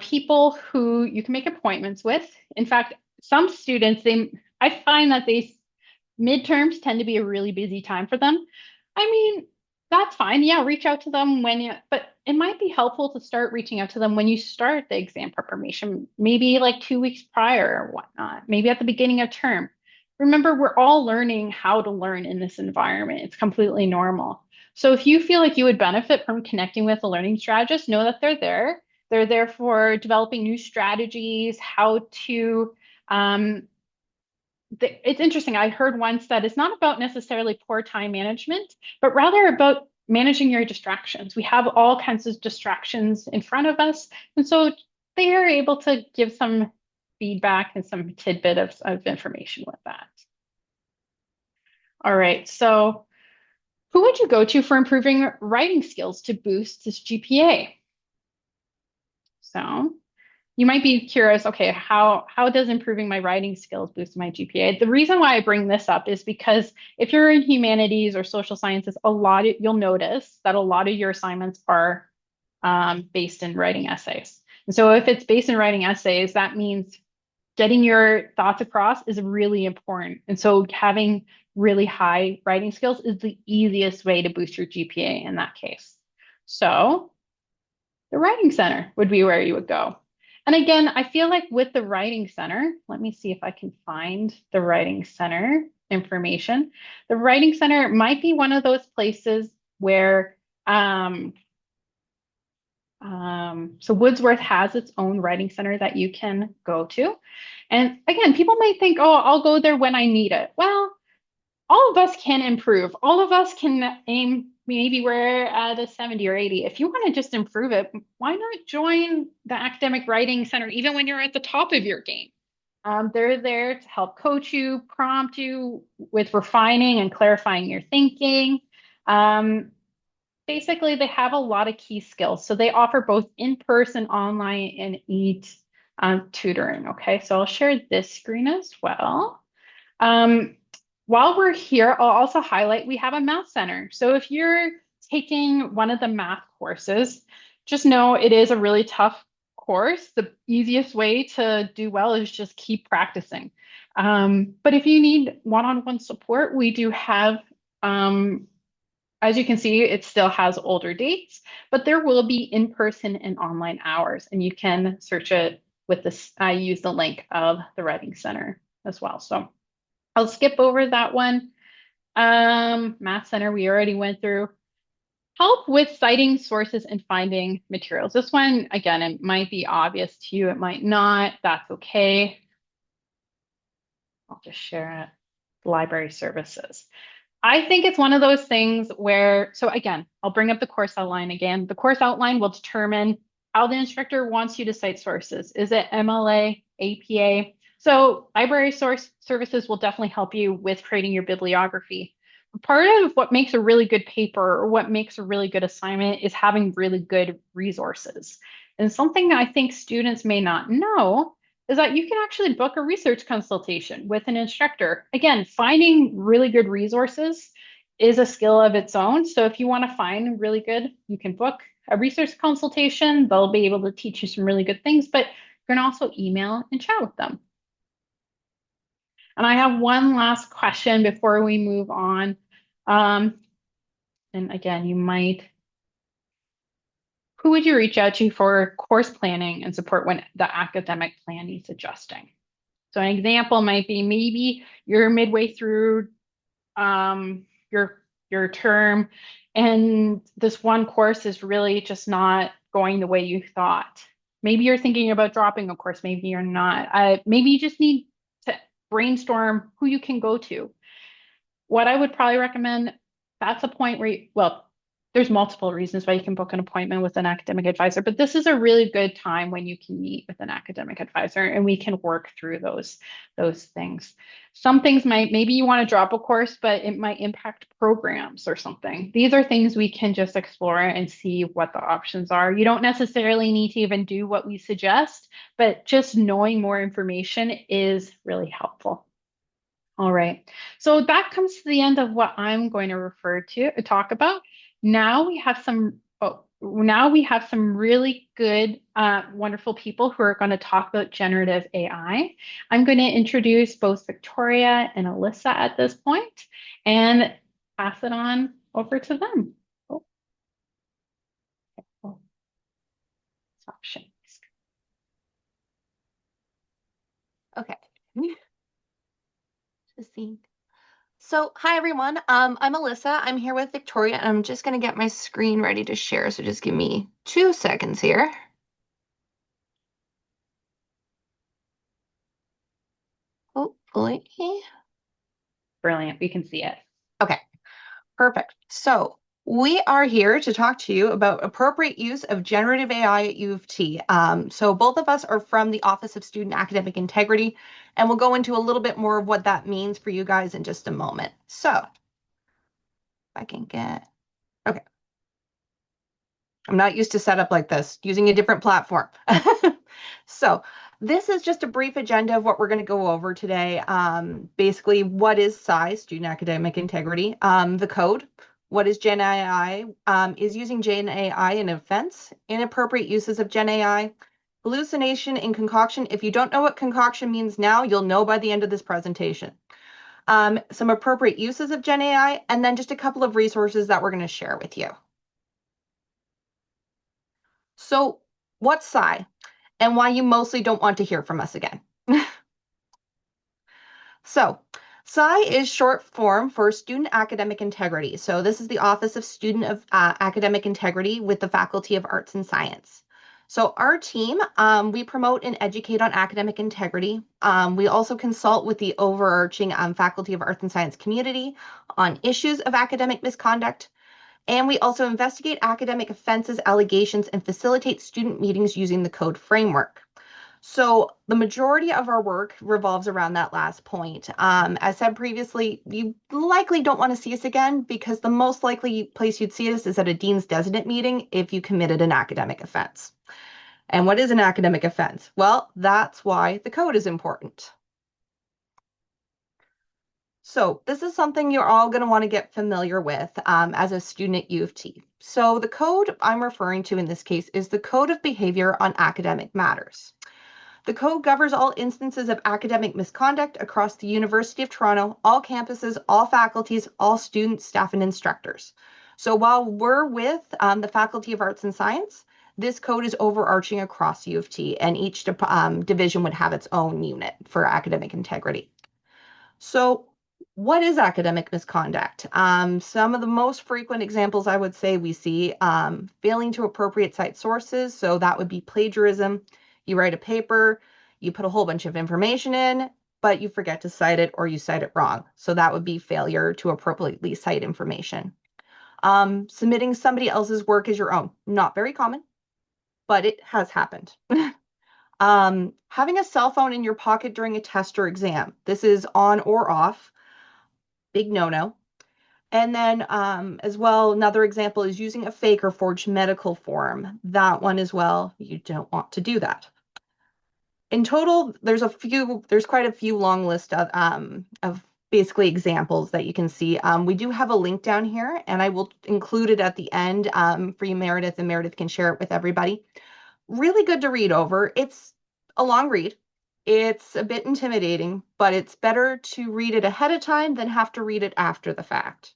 people who you can make appointments with. In fact, some students, I find that midterms tend to be a really busy time for them. I mean, that's fine. Yeah, reach out to them but it might be helpful to start reaching out to them when you start the exam preparation, maybe like 2 weeks prior or whatnot, maybe at the beginning of term. Remember, we're all learning how to learn in this environment. It's completely normal. So if you feel like you would benefit from connecting with a learning strategist, know that they're there. They're there for developing new strategies, how to it's interesting. I heard once that it's not about necessarily poor time management, but rather about managing your distractions. We have all kinds of distractions in front of us. And so they are able to give some feedback and some tidbit of information with that. All right. So who would you go to for improving writing skills to boost this GPA? So you might be curious, okay, how does improving my writing skills boost my GPA? The reason why I bring this up is because if you're in humanities or social sciences, you'll notice that a lot of your assignments are based in writing essays. And so if it's based in writing essays, that means getting your thoughts across is really important. And so having really high writing skills is the easiest way to boost your GPA in that case. So the writing center would be where you would go. And again, I feel like with the Writing Center, let me see if I can find the Writing Center information. The Writing Center might be one of those places where, um, so Woodsworth has its own Writing Center that you can go to. And again, people might think, oh, I'll go there when I need it. Well, all of us can improve. All of us can aim, maybe we're at a 70 or 80. If you want to just improve it, why not join the Academic Writing Center, even when you're at the top of your game? They're there to help coach you, prompt you with refining and clarifying your thinking. Um, Basically, they have a lot of key skills. So they offer both in-person, online, and EAT tutoring. Okay, so I'll share this screen as well. Um, while we're here, I'll also highlight we have a math center. So if you're taking one of the math courses, just know it is a really tough course. The easiest way to do well is just keep practicing. But if you need one-on-one support, we do have, as you can see, it still has older dates, but there will be in-person and online hours, and you can search it with this. I use the link of the Writing Center as well. So I'll skip over that one. Math Center, we already went through. Help with citing sources and finding materials. This one, again, it might be obvious to you, it might not. That's okay. I'll just share it. Library services. I think it's one of those things where, so again, I'll bring up the course outline again. The course outline will determine how the instructor wants you to cite sources. Is it MLA, APA? So library source services will definitely help you with creating your bibliography. Part of what makes a really good paper or what makes a really good assignment is having really good resources. And something I think students may not know is that you can actually book a research consultation with an instructor. Again, finding really good resources is a skill of its own. So if you want to find really good, you can book a research consultation. They'll be able to teach you some really good things, but you can also email and chat with them. And I have one last question before we move on. Um, and again, who would you reach out to for course planning and support when the academic plan needs adjusting? So an example might be maybe you're midway through um, your term, and this one course is really just not going the way you thought. Maybe you're thinking about dropping a course, maybe you're not. Maybe you just need to brainstorm who you can go to. What I would probably recommend, that's a point where well, there's multiple reasons why you can book an appointment with an academic advisor, but this is a really good time when you can meet with an academic advisor and we can work through those things. Some things maybe you want to drop a course, but it might impact programs or something. These are things we can just explore and see what the options are. You don't necessarily need to even do what we suggest, but just knowing more information is really helpful. All right. So that comes to the end of what I'm going to talk about. Now we have some really good, wonderful people who are going to talk about generative AI. I'm going to introduce both Victoria and Alyssa at this point and pass it on over to them. Oh, oh, stop sharing. Okay. Just see. So, hi everyone. I'm Alyssa. I'm here with Victoria, and I'm just going to get my screen ready to share. So just give me 2 seconds here. Hopefully. Brilliant. We can see it. Okay, perfect. So we are here to talk to you about appropriate use of generative AI at U of T. So both of us are from the Office of Student Academic Integrity, and we'll go into a little bit more of what that means for you guys in just a moment. So if I can get, okay. I'm not used to setup like this, using a different platform. So this is just a brief agenda of what we're going to go over today. Basically, what is SCI, Student Academic Integrity? The code. What is GenAI? Is using GenAI an offense? Inappropriate uses of GenAI? Hallucination and concoction. If you don't know what concoction means now, you'll know by the end of this presentation. Some appropriate uses of GenAI, and then just a couple of resources that we're going to share with you. So what's SCI? and why you mostly don't want to hear from us again. So, SCI is short form for Student Academic Integrity. So this is the Office of Student of Academic Integrity with the Faculty of Arts and Science. So our team, we promote and educate on academic integrity. We also consult with the overarching Faculty of Arts and Science community on issues of academic misconduct. And we also investigate academic offenses, allegations, and facilitate student meetings using the code framework. So the majority of our work revolves around that last point. As said previously, you likely don't want to see us again because the most likely place you'd see us is at a dean's designate meeting if you committed an academic offense. And what is an academic offense? Well, that's why the code is important. So this is something you're all going to want to get familiar with as a student at U of T. So the code I'm referring to in this case is the Code of Behavior on Academic Matters. The code governs all instances of academic misconduct across the University of Toronto, all campuses, all faculties, all students, staff, and instructors. So while we're with the Faculty of Arts and Science, this code is overarching across U of T, and each division would have its own unit for academic integrity. So what is academic misconduct? Some of the most frequent examples I would say we see failing to appropriate cite sources. So that would be plagiarism. You write a paper, you put a whole bunch of information in, but you forget to cite it or you cite it wrong. So that would be failure to appropriately cite information. Submitting somebody else's work as your own. Not very common, but it has happened. Having a cell phone in your pocket during a test or exam. This is on or off. Big no-no. And then as well, another example is using a fake or forged medical form. That one as well, you don't want to do that. In total, there's quite a few long list of basically examples that you can see. We do have a link down here, and I will include it at the end for you, Meredith, and Meredith can share it with everybody. Really good to read over. It's a long read. It's a bit intimidating, but it's better to read it ahead of time than have to read it after the fact.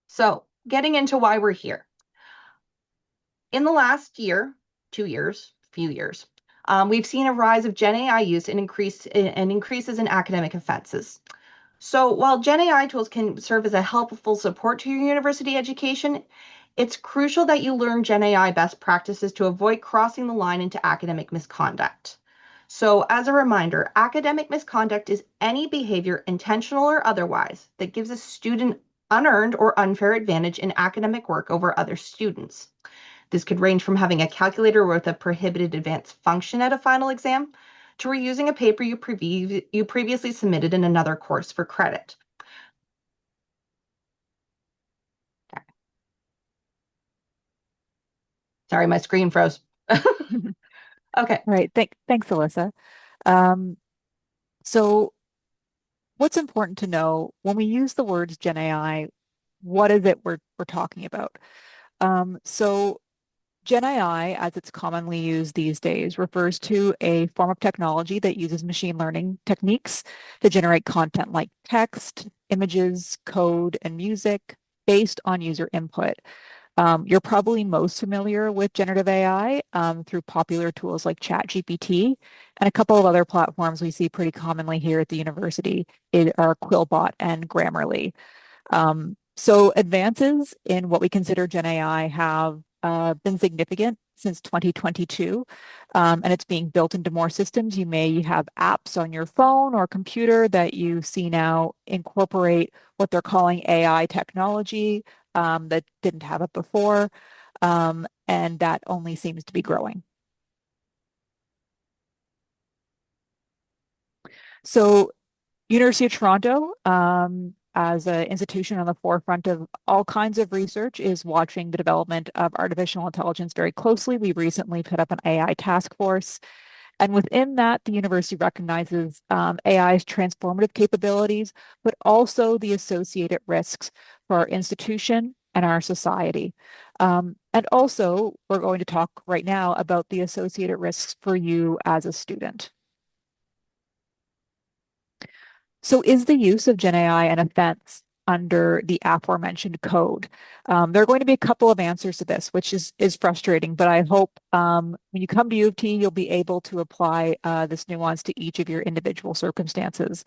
So, getting into why we're here. In the last year, 2 years, few years, we've seen a rise of GenAI use and increases in academic offenses. So while GenAI tools can serve as a helpful support to your university education, it's crucial that you learn GenAI best practices to avoid crossing the line into academic misconduct. So as a reminder, academic misconduct is any behavior, intentional or otherwise, that gives a student unearned or unfair advantage in academic work over other students. This could range from having a calculator with a prohibited advanced function at a final exam to reusing a paper you previously submitted in another course for credit. Sorry, my screen froze. Okay. Right. Thanks, Alyssa. So what's important to know when we use the words Gen AI, what is it we're talking about? So Gen AI, as it's commonly used these days, refers to a form of technology that uses machine learning techniques to generate content like text, images, code, and music based on user input. You're probably most familiar with generative AI through popular tools like ChatGPT, and a couple of other platforms we see pretty commonly here at the university are Quillbot and Grammarly. So advances in what we consider Gen AI have been significant since 2022, and it's being built into more systems. You may have apps on your phone or computer that you see now incorporate what they're calling AI technology that didn't have it before, and that only seems to be growing. So University of Toronto, as an institution on the forefront of all kinds of research, is watching the development of artificial intelligence very closely. We recently put up an AI task force. And within that, the university recognizes AI's transformative capabilities, but also the associated risks for our institution and our society. And also, we're going to talk right now about the associated risks for you as a student. So is the use of GenAI an offense? under the aforementioned code? There are going to be a couple of answers to this, which is frustrating, but I hope when you come to U of T, you'll be able to apply this nuance to each of your individual circumstances.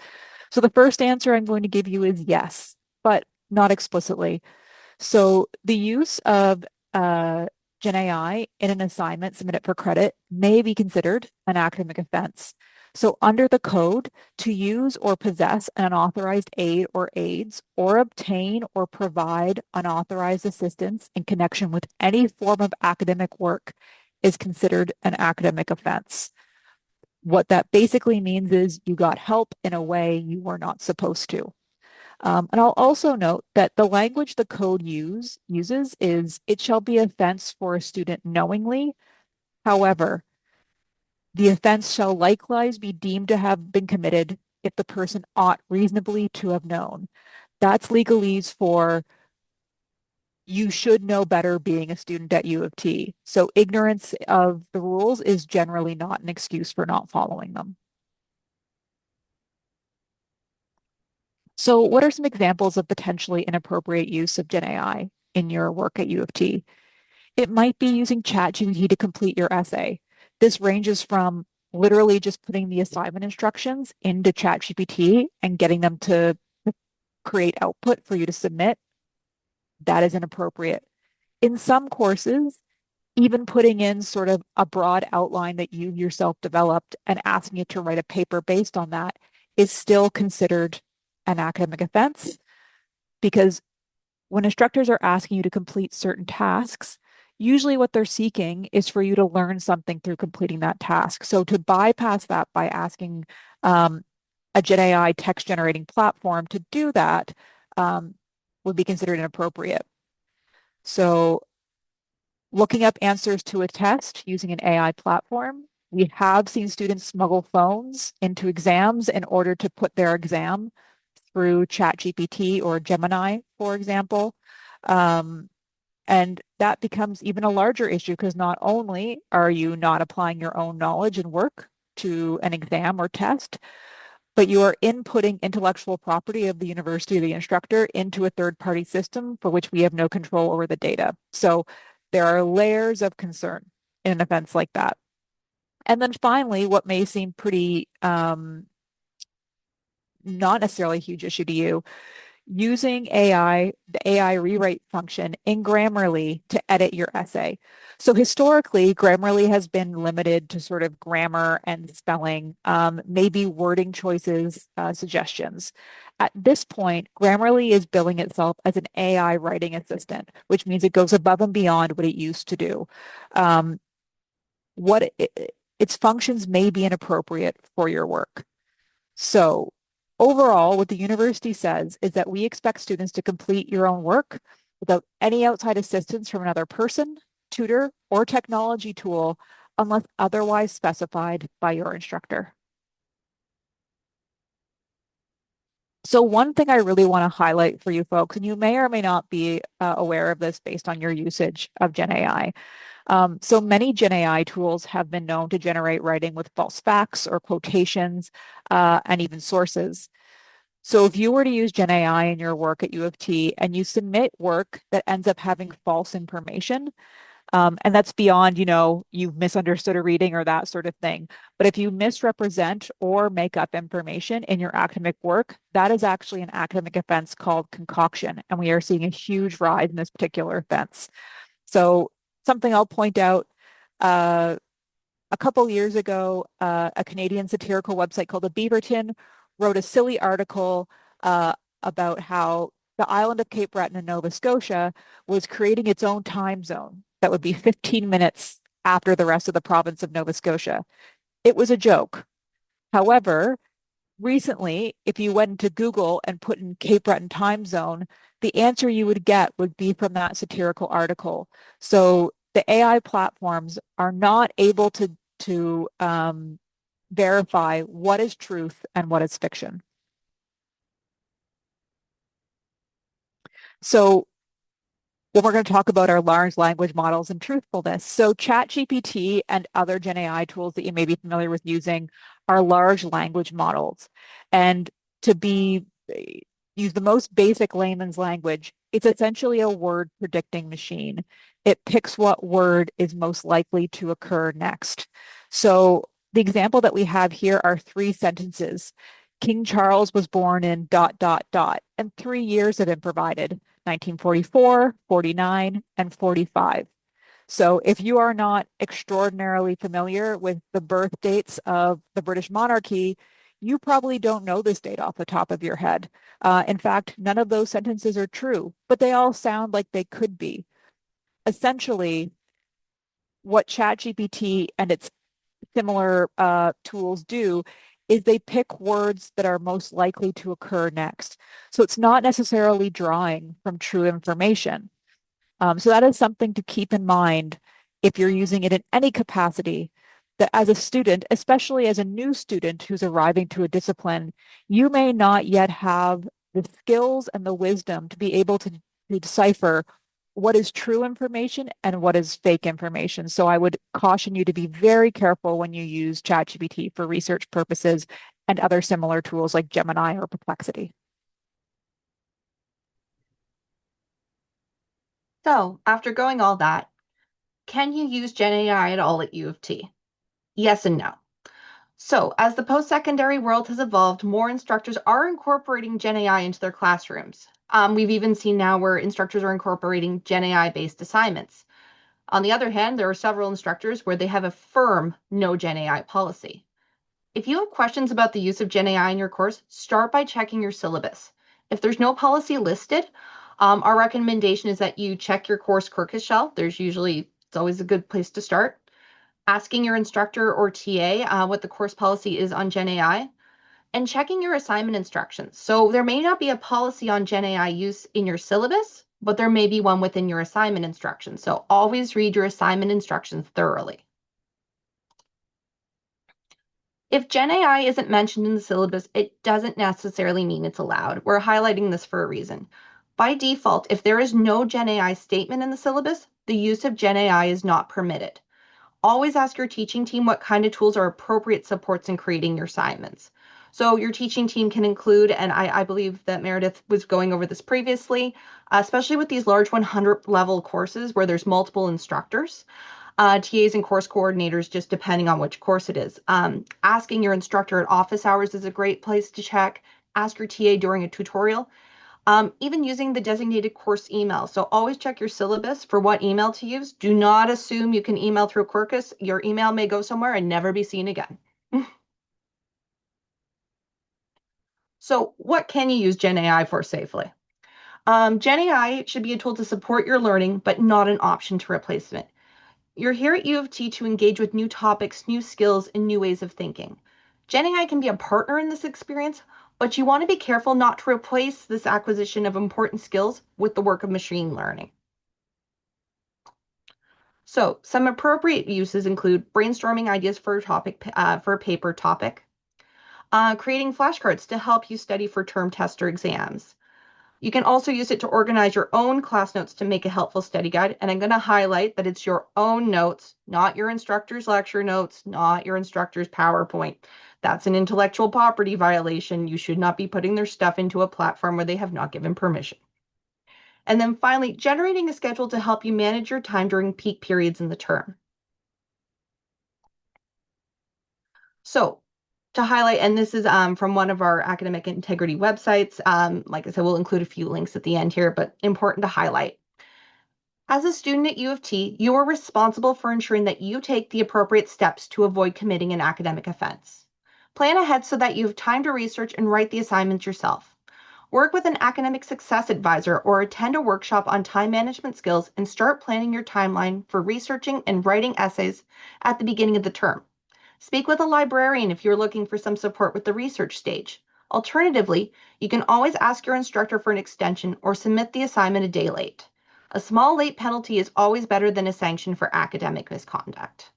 So the first answer I'm going to give you is yes, but not explicitly. So the use of GenAI in an assignment submitted for credit may be considered an academic offense. So under the code, to use or possess an unauthorized aid or aids, or obtain or provide unauthorized assistance in connection with any form of academic work is considered an academic offense. What that basically means is you got help in a way you were not supposed to. And I'll also note that the language the code uses is, it shall be offense for a student knowingly. However, the offense shall likewise be deemed to have been committed if the person ought reasonably to have known. That's legalese for you should know better being a student at U of T. So ignorance of the rules is generally not an excuse for not following them. So what are some examples of potentially inappropriate use of GenAI in your work at U of T? It might be using ChatGPT to complete your essay. This ranges from literally just putting the assignment instructions into ChatGPT and getting them to create output for you to submit. That is inappropriate. In some courses, even putting in sort of a broad outline that you yourself developed and asking it to write a paper based on that is still considered an academic offense, because when instructors are asking you to complete certain tasks, usually what they're seeking is for you to learn something through completing that task. So to bypass that by asking a GenAI text generating platform to do that would be considered inappropriate. So looking up answers to a test using an AI platform, we have seen students smuggle phones into exams in order to put their exam through ChatGPT or Gemini, for example. And that becomes even a larger issue because not only are you not applying your own knowledge and work to an exam or test, but you are inputting intellectual property of the university or the instructor into a third-party system for which we have no control over the data. So there are layers of concern in an offense like that. And then finally, what may seem pretty not necessarily a huge issue to you, using AI, the AI rewrite function in Grammarly to edit your essay. So historically, Grammarly has been limited to sort of grammar and spelling, maybe wording choices, suggestions. At this point, Grammarly is billing itself as an AI writing assistant, which means it goes above and beyond what it used to do. Its functions may be inappropriate for your work. So overall, what the university says is that we expect students to complete your own work without any outside assistance from another person, tutor, or technology tool unless otherwise specified by your instructor. So one thing I really want to highlight for you folks, and you may or may not be aware of this based on your usage of GenAI. So many GenAI tools have been known to generate writing with false facts or quotations and even sources. So if you were to use GenAI in your work at U of T and you submit work that ends up having false information, and that's beyond, you've misunderstood a reading or that sort of thing. But if you misrepresent or make up information in your academic work, that is actually an academic offense called concoction. And we are seeing a huge rise in this particular offense. So something I'll point out, a couple years ago, a Canadian satirical website called the Beaverton wrote a silly article about how the island of Cape Breton in Nova Scotia was creating its own time zone that would be 15 minutes after the rest of the province of Nova Scotia. It was a joke. However, recently, if you went into Google and put in Cape Breton time zone, the answer you would get would be from that satirical article. So the AI platforms are not able to verify what is truth and what is fiction. So when we're going to talk about our large language models and truthfulness. So ChatGPT and other Gen AI tools that you may be familiar with using are large language models. And to be, use the most basic layman's language, it's essentially a word predicting machine. It picks what word is most likely to occur next. So the example that we have here are three sentences. King Charles was born in dot, dot, dot, and 3 years have been provided, 1944, 49, and 45. So if you are not extraordinarily familiar with the birth dates of the British monarchy, you probably don't know this date off the top of your head. In fact, none of those sentences are true, but they all sound like they could be. Essentially, what ChatGPT and its similar tools do is they pick words that are most likely to occur next. So it's not necessarily drawing from true information. So that is something to keep in mind if you're using it in any capacity, that as a student, especially as a new student who's arriving to a discipline, you may not yet have the skills and the wisdom to be able to decipher what is true information and what is fake information. So I would caution you to be very careful when you use ChatGPT for research purposes and other similar tools like Gemini or Perplexity. So, after going all that, can you use GenAI at all at U of T? Yes and no. So, as the post-secondary world has evolved, more instructors are incorporating GenAI into their classrooms. We've even seen now where instructors are incorporating GenAI-based assignments. On the other hand, there are several instructors where they have a firm no GenAI policy. If you have questions about the use of GenAI in your course, start by checking your syllabus. If there's no policy listed, our recommendation is that you check your course Quercus shell. It's always a good place to start. Asking your instructor or TA what the course policy is on GenAI, and checking your assignment instructions. So there may not be a policy on GenAI use in your syllabus, but there may be one within your assignment instructions. So always read your assignment instructions thoroughly. If GenAI isn't mentioned in the syllabus, it doesn't necessarily mean it's allowed. We're highlighting this for a reason. By default, if there is no GenAI statement in the syllabus, the use of GenAI is not permitted. Always ask your teaching team what kind of tools are appropriate supports in creating your assignments. So your teaching team can include, and I believe that Meredith was going over this previously, especially with these large 100 level courses where there's multiple instructors, TAs and course coordinators, just depending on which course it is. Asking your instructor at office hours is a great place to check. Ask your TA during a tutorial. Even using the designated course email. So always check your syllabus for what email to use. Do not assume you can email through Quercus. Your email may go somewhere and never be seen again. So what can you use GenAI for safely? GenAI should be a tool to support your learning, but not an option to replace it. You're here at U of T to engage with new topics, new skills, and new ways of thinking. GenAI can be a partner in this experience, but you want to be careful not to replace this acquisition of important skills with the work of machine learning. So some appropriate uses include brainstorming ideas for a paper topic, creating flashcards to help you study for term tests or exams. You can also use it to organize your own class notes to make a helpful study guide. And I'm going to highlight that it's your own notes, not your instructor's lecture notes, not your instructor's PowerPoint. That's an intellectual property violation. You should not be putting their stuff into a platform where they have not given permission. And then finally, generating a schedule to help you manage your time during peak periods in the term. So to highlight, and this is from one of our academic integrity websites. Like I said, we'll include a few links at the end here, but important to highlight. As a student at U of T, you are responsible for ensuring that you take the appropriate steps to avoid committing an academic offense. Plan ahead so that you have time to research and write the assignments yourself. Work with an academic success advisor or attend a workshop on time management skills and start planning your timeline for researching and writing essays at the beginning of the term. Speak with a librarian if you're looking for some support with the research stage. Alternatively, you can always ask your instructor for an extension or submit the assignment a day late. A small late penalty is always better than a sanction for academic misconduct.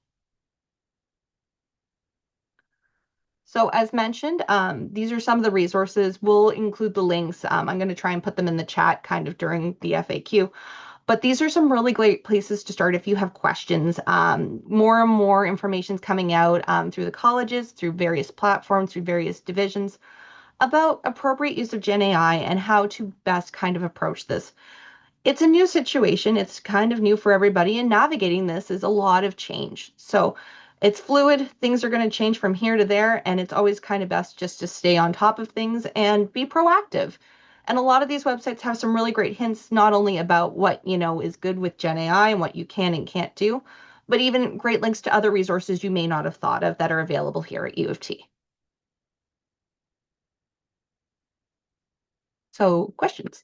So as mentioned, these are some of the resources. We'll include the links. I'm going to try and put them in the chat kind of during the FAQ. But these are some really great places to start if you have questions. More and more information is coming out through the colleges, through various platforms, through various divisions. about appropriate use of Gen AI and how to best kind of approach this. It's a new situation. It's kind of new for everybody, and navigating this is a lot of change. So it's fluid. Things are going to change from here to there, and it's always kind of best just to stay on top of things and be proactive. And a lot of these websites have some really great hints, not only about what, is good with Gen AI and what you can and can't do, but even great links to other resources you may not have thought of that are available here at U of T. So questions.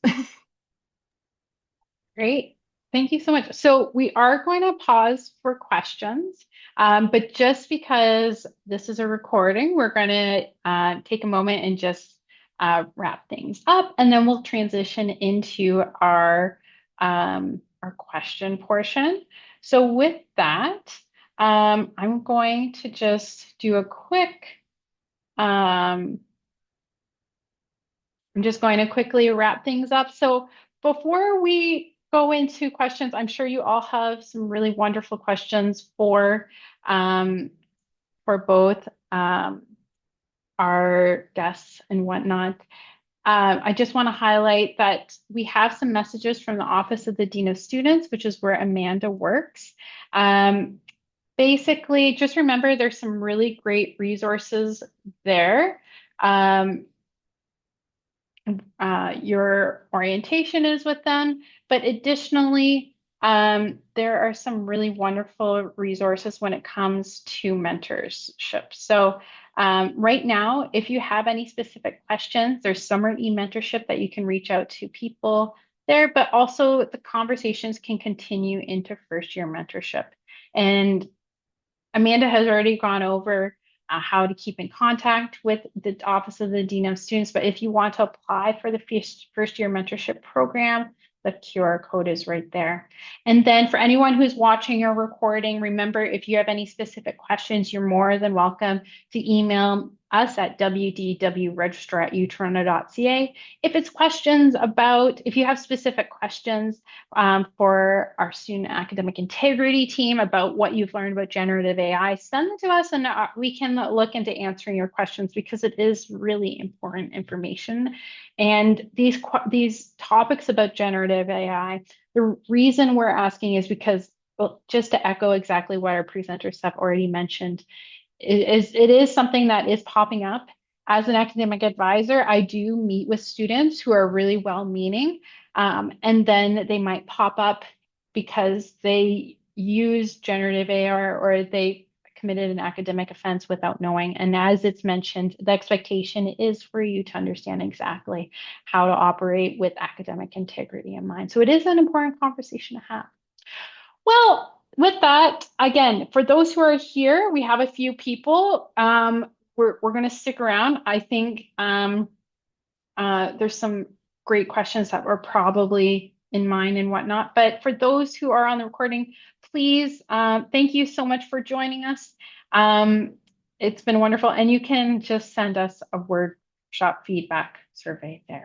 Great. Thank you so much. So we are going to pause for questions, but just because this is a recording, we're going to take a moment and just wrap things up, and then we'll transition into our question portion. So with that, I'm going to just do a quick I'm just going to quickly wrap things up. So before we go into questions, I'm sure you all have some really wonderful questions for both our guests and whatnot. I just want to highlight that we have some messages from the Office of the Dean of Students, which is where Amanda works. Basically, just remember there's some really great resources there. Your orientation is with them, but additionally, there are some really wonderful resources when it comes to mentorship. So right now, if you have any specific questions, there's summer e-mentorship that you can reach out to people there, but also the conversations can continue into first year mentorship. And Amanda has already gone over how to keep in contact with the Office of the Dean of Students. But if you want to apply for the first year mentorship program, the QR code is right there. And then for anyone who's watching or recording, remember, if you have any specific questions, you're more than welcome to email us at wdwregistrar@utoronto.ca. If you have specific questions for our student academic integrity team about what you've learned about generative AI, send them to us and we can look into answering your questions because it is really important information. And these topics about generative AI, the reason we're asking is because, well, just to echo exactly what our presenters have already mentioned, it is something that is popping up. As an academic advisor, I do meet with students who are really well-meaning, and then they might pop up because they use generative AI or they committed an academic offense without knowing. And as it's mentioned, the expectation is for you to understand exactly how to operate with academic integrity in mind. So it is an important conversation to have. Well, with that, again, for those who are here, we have a few people. We're going to stick around. I think there's some great questions that were probably in mind and whatnot. But for those who are on the recording, please, thank you so much for joining us. It's been wonderful. And you can just send us a workshop feedback survey there.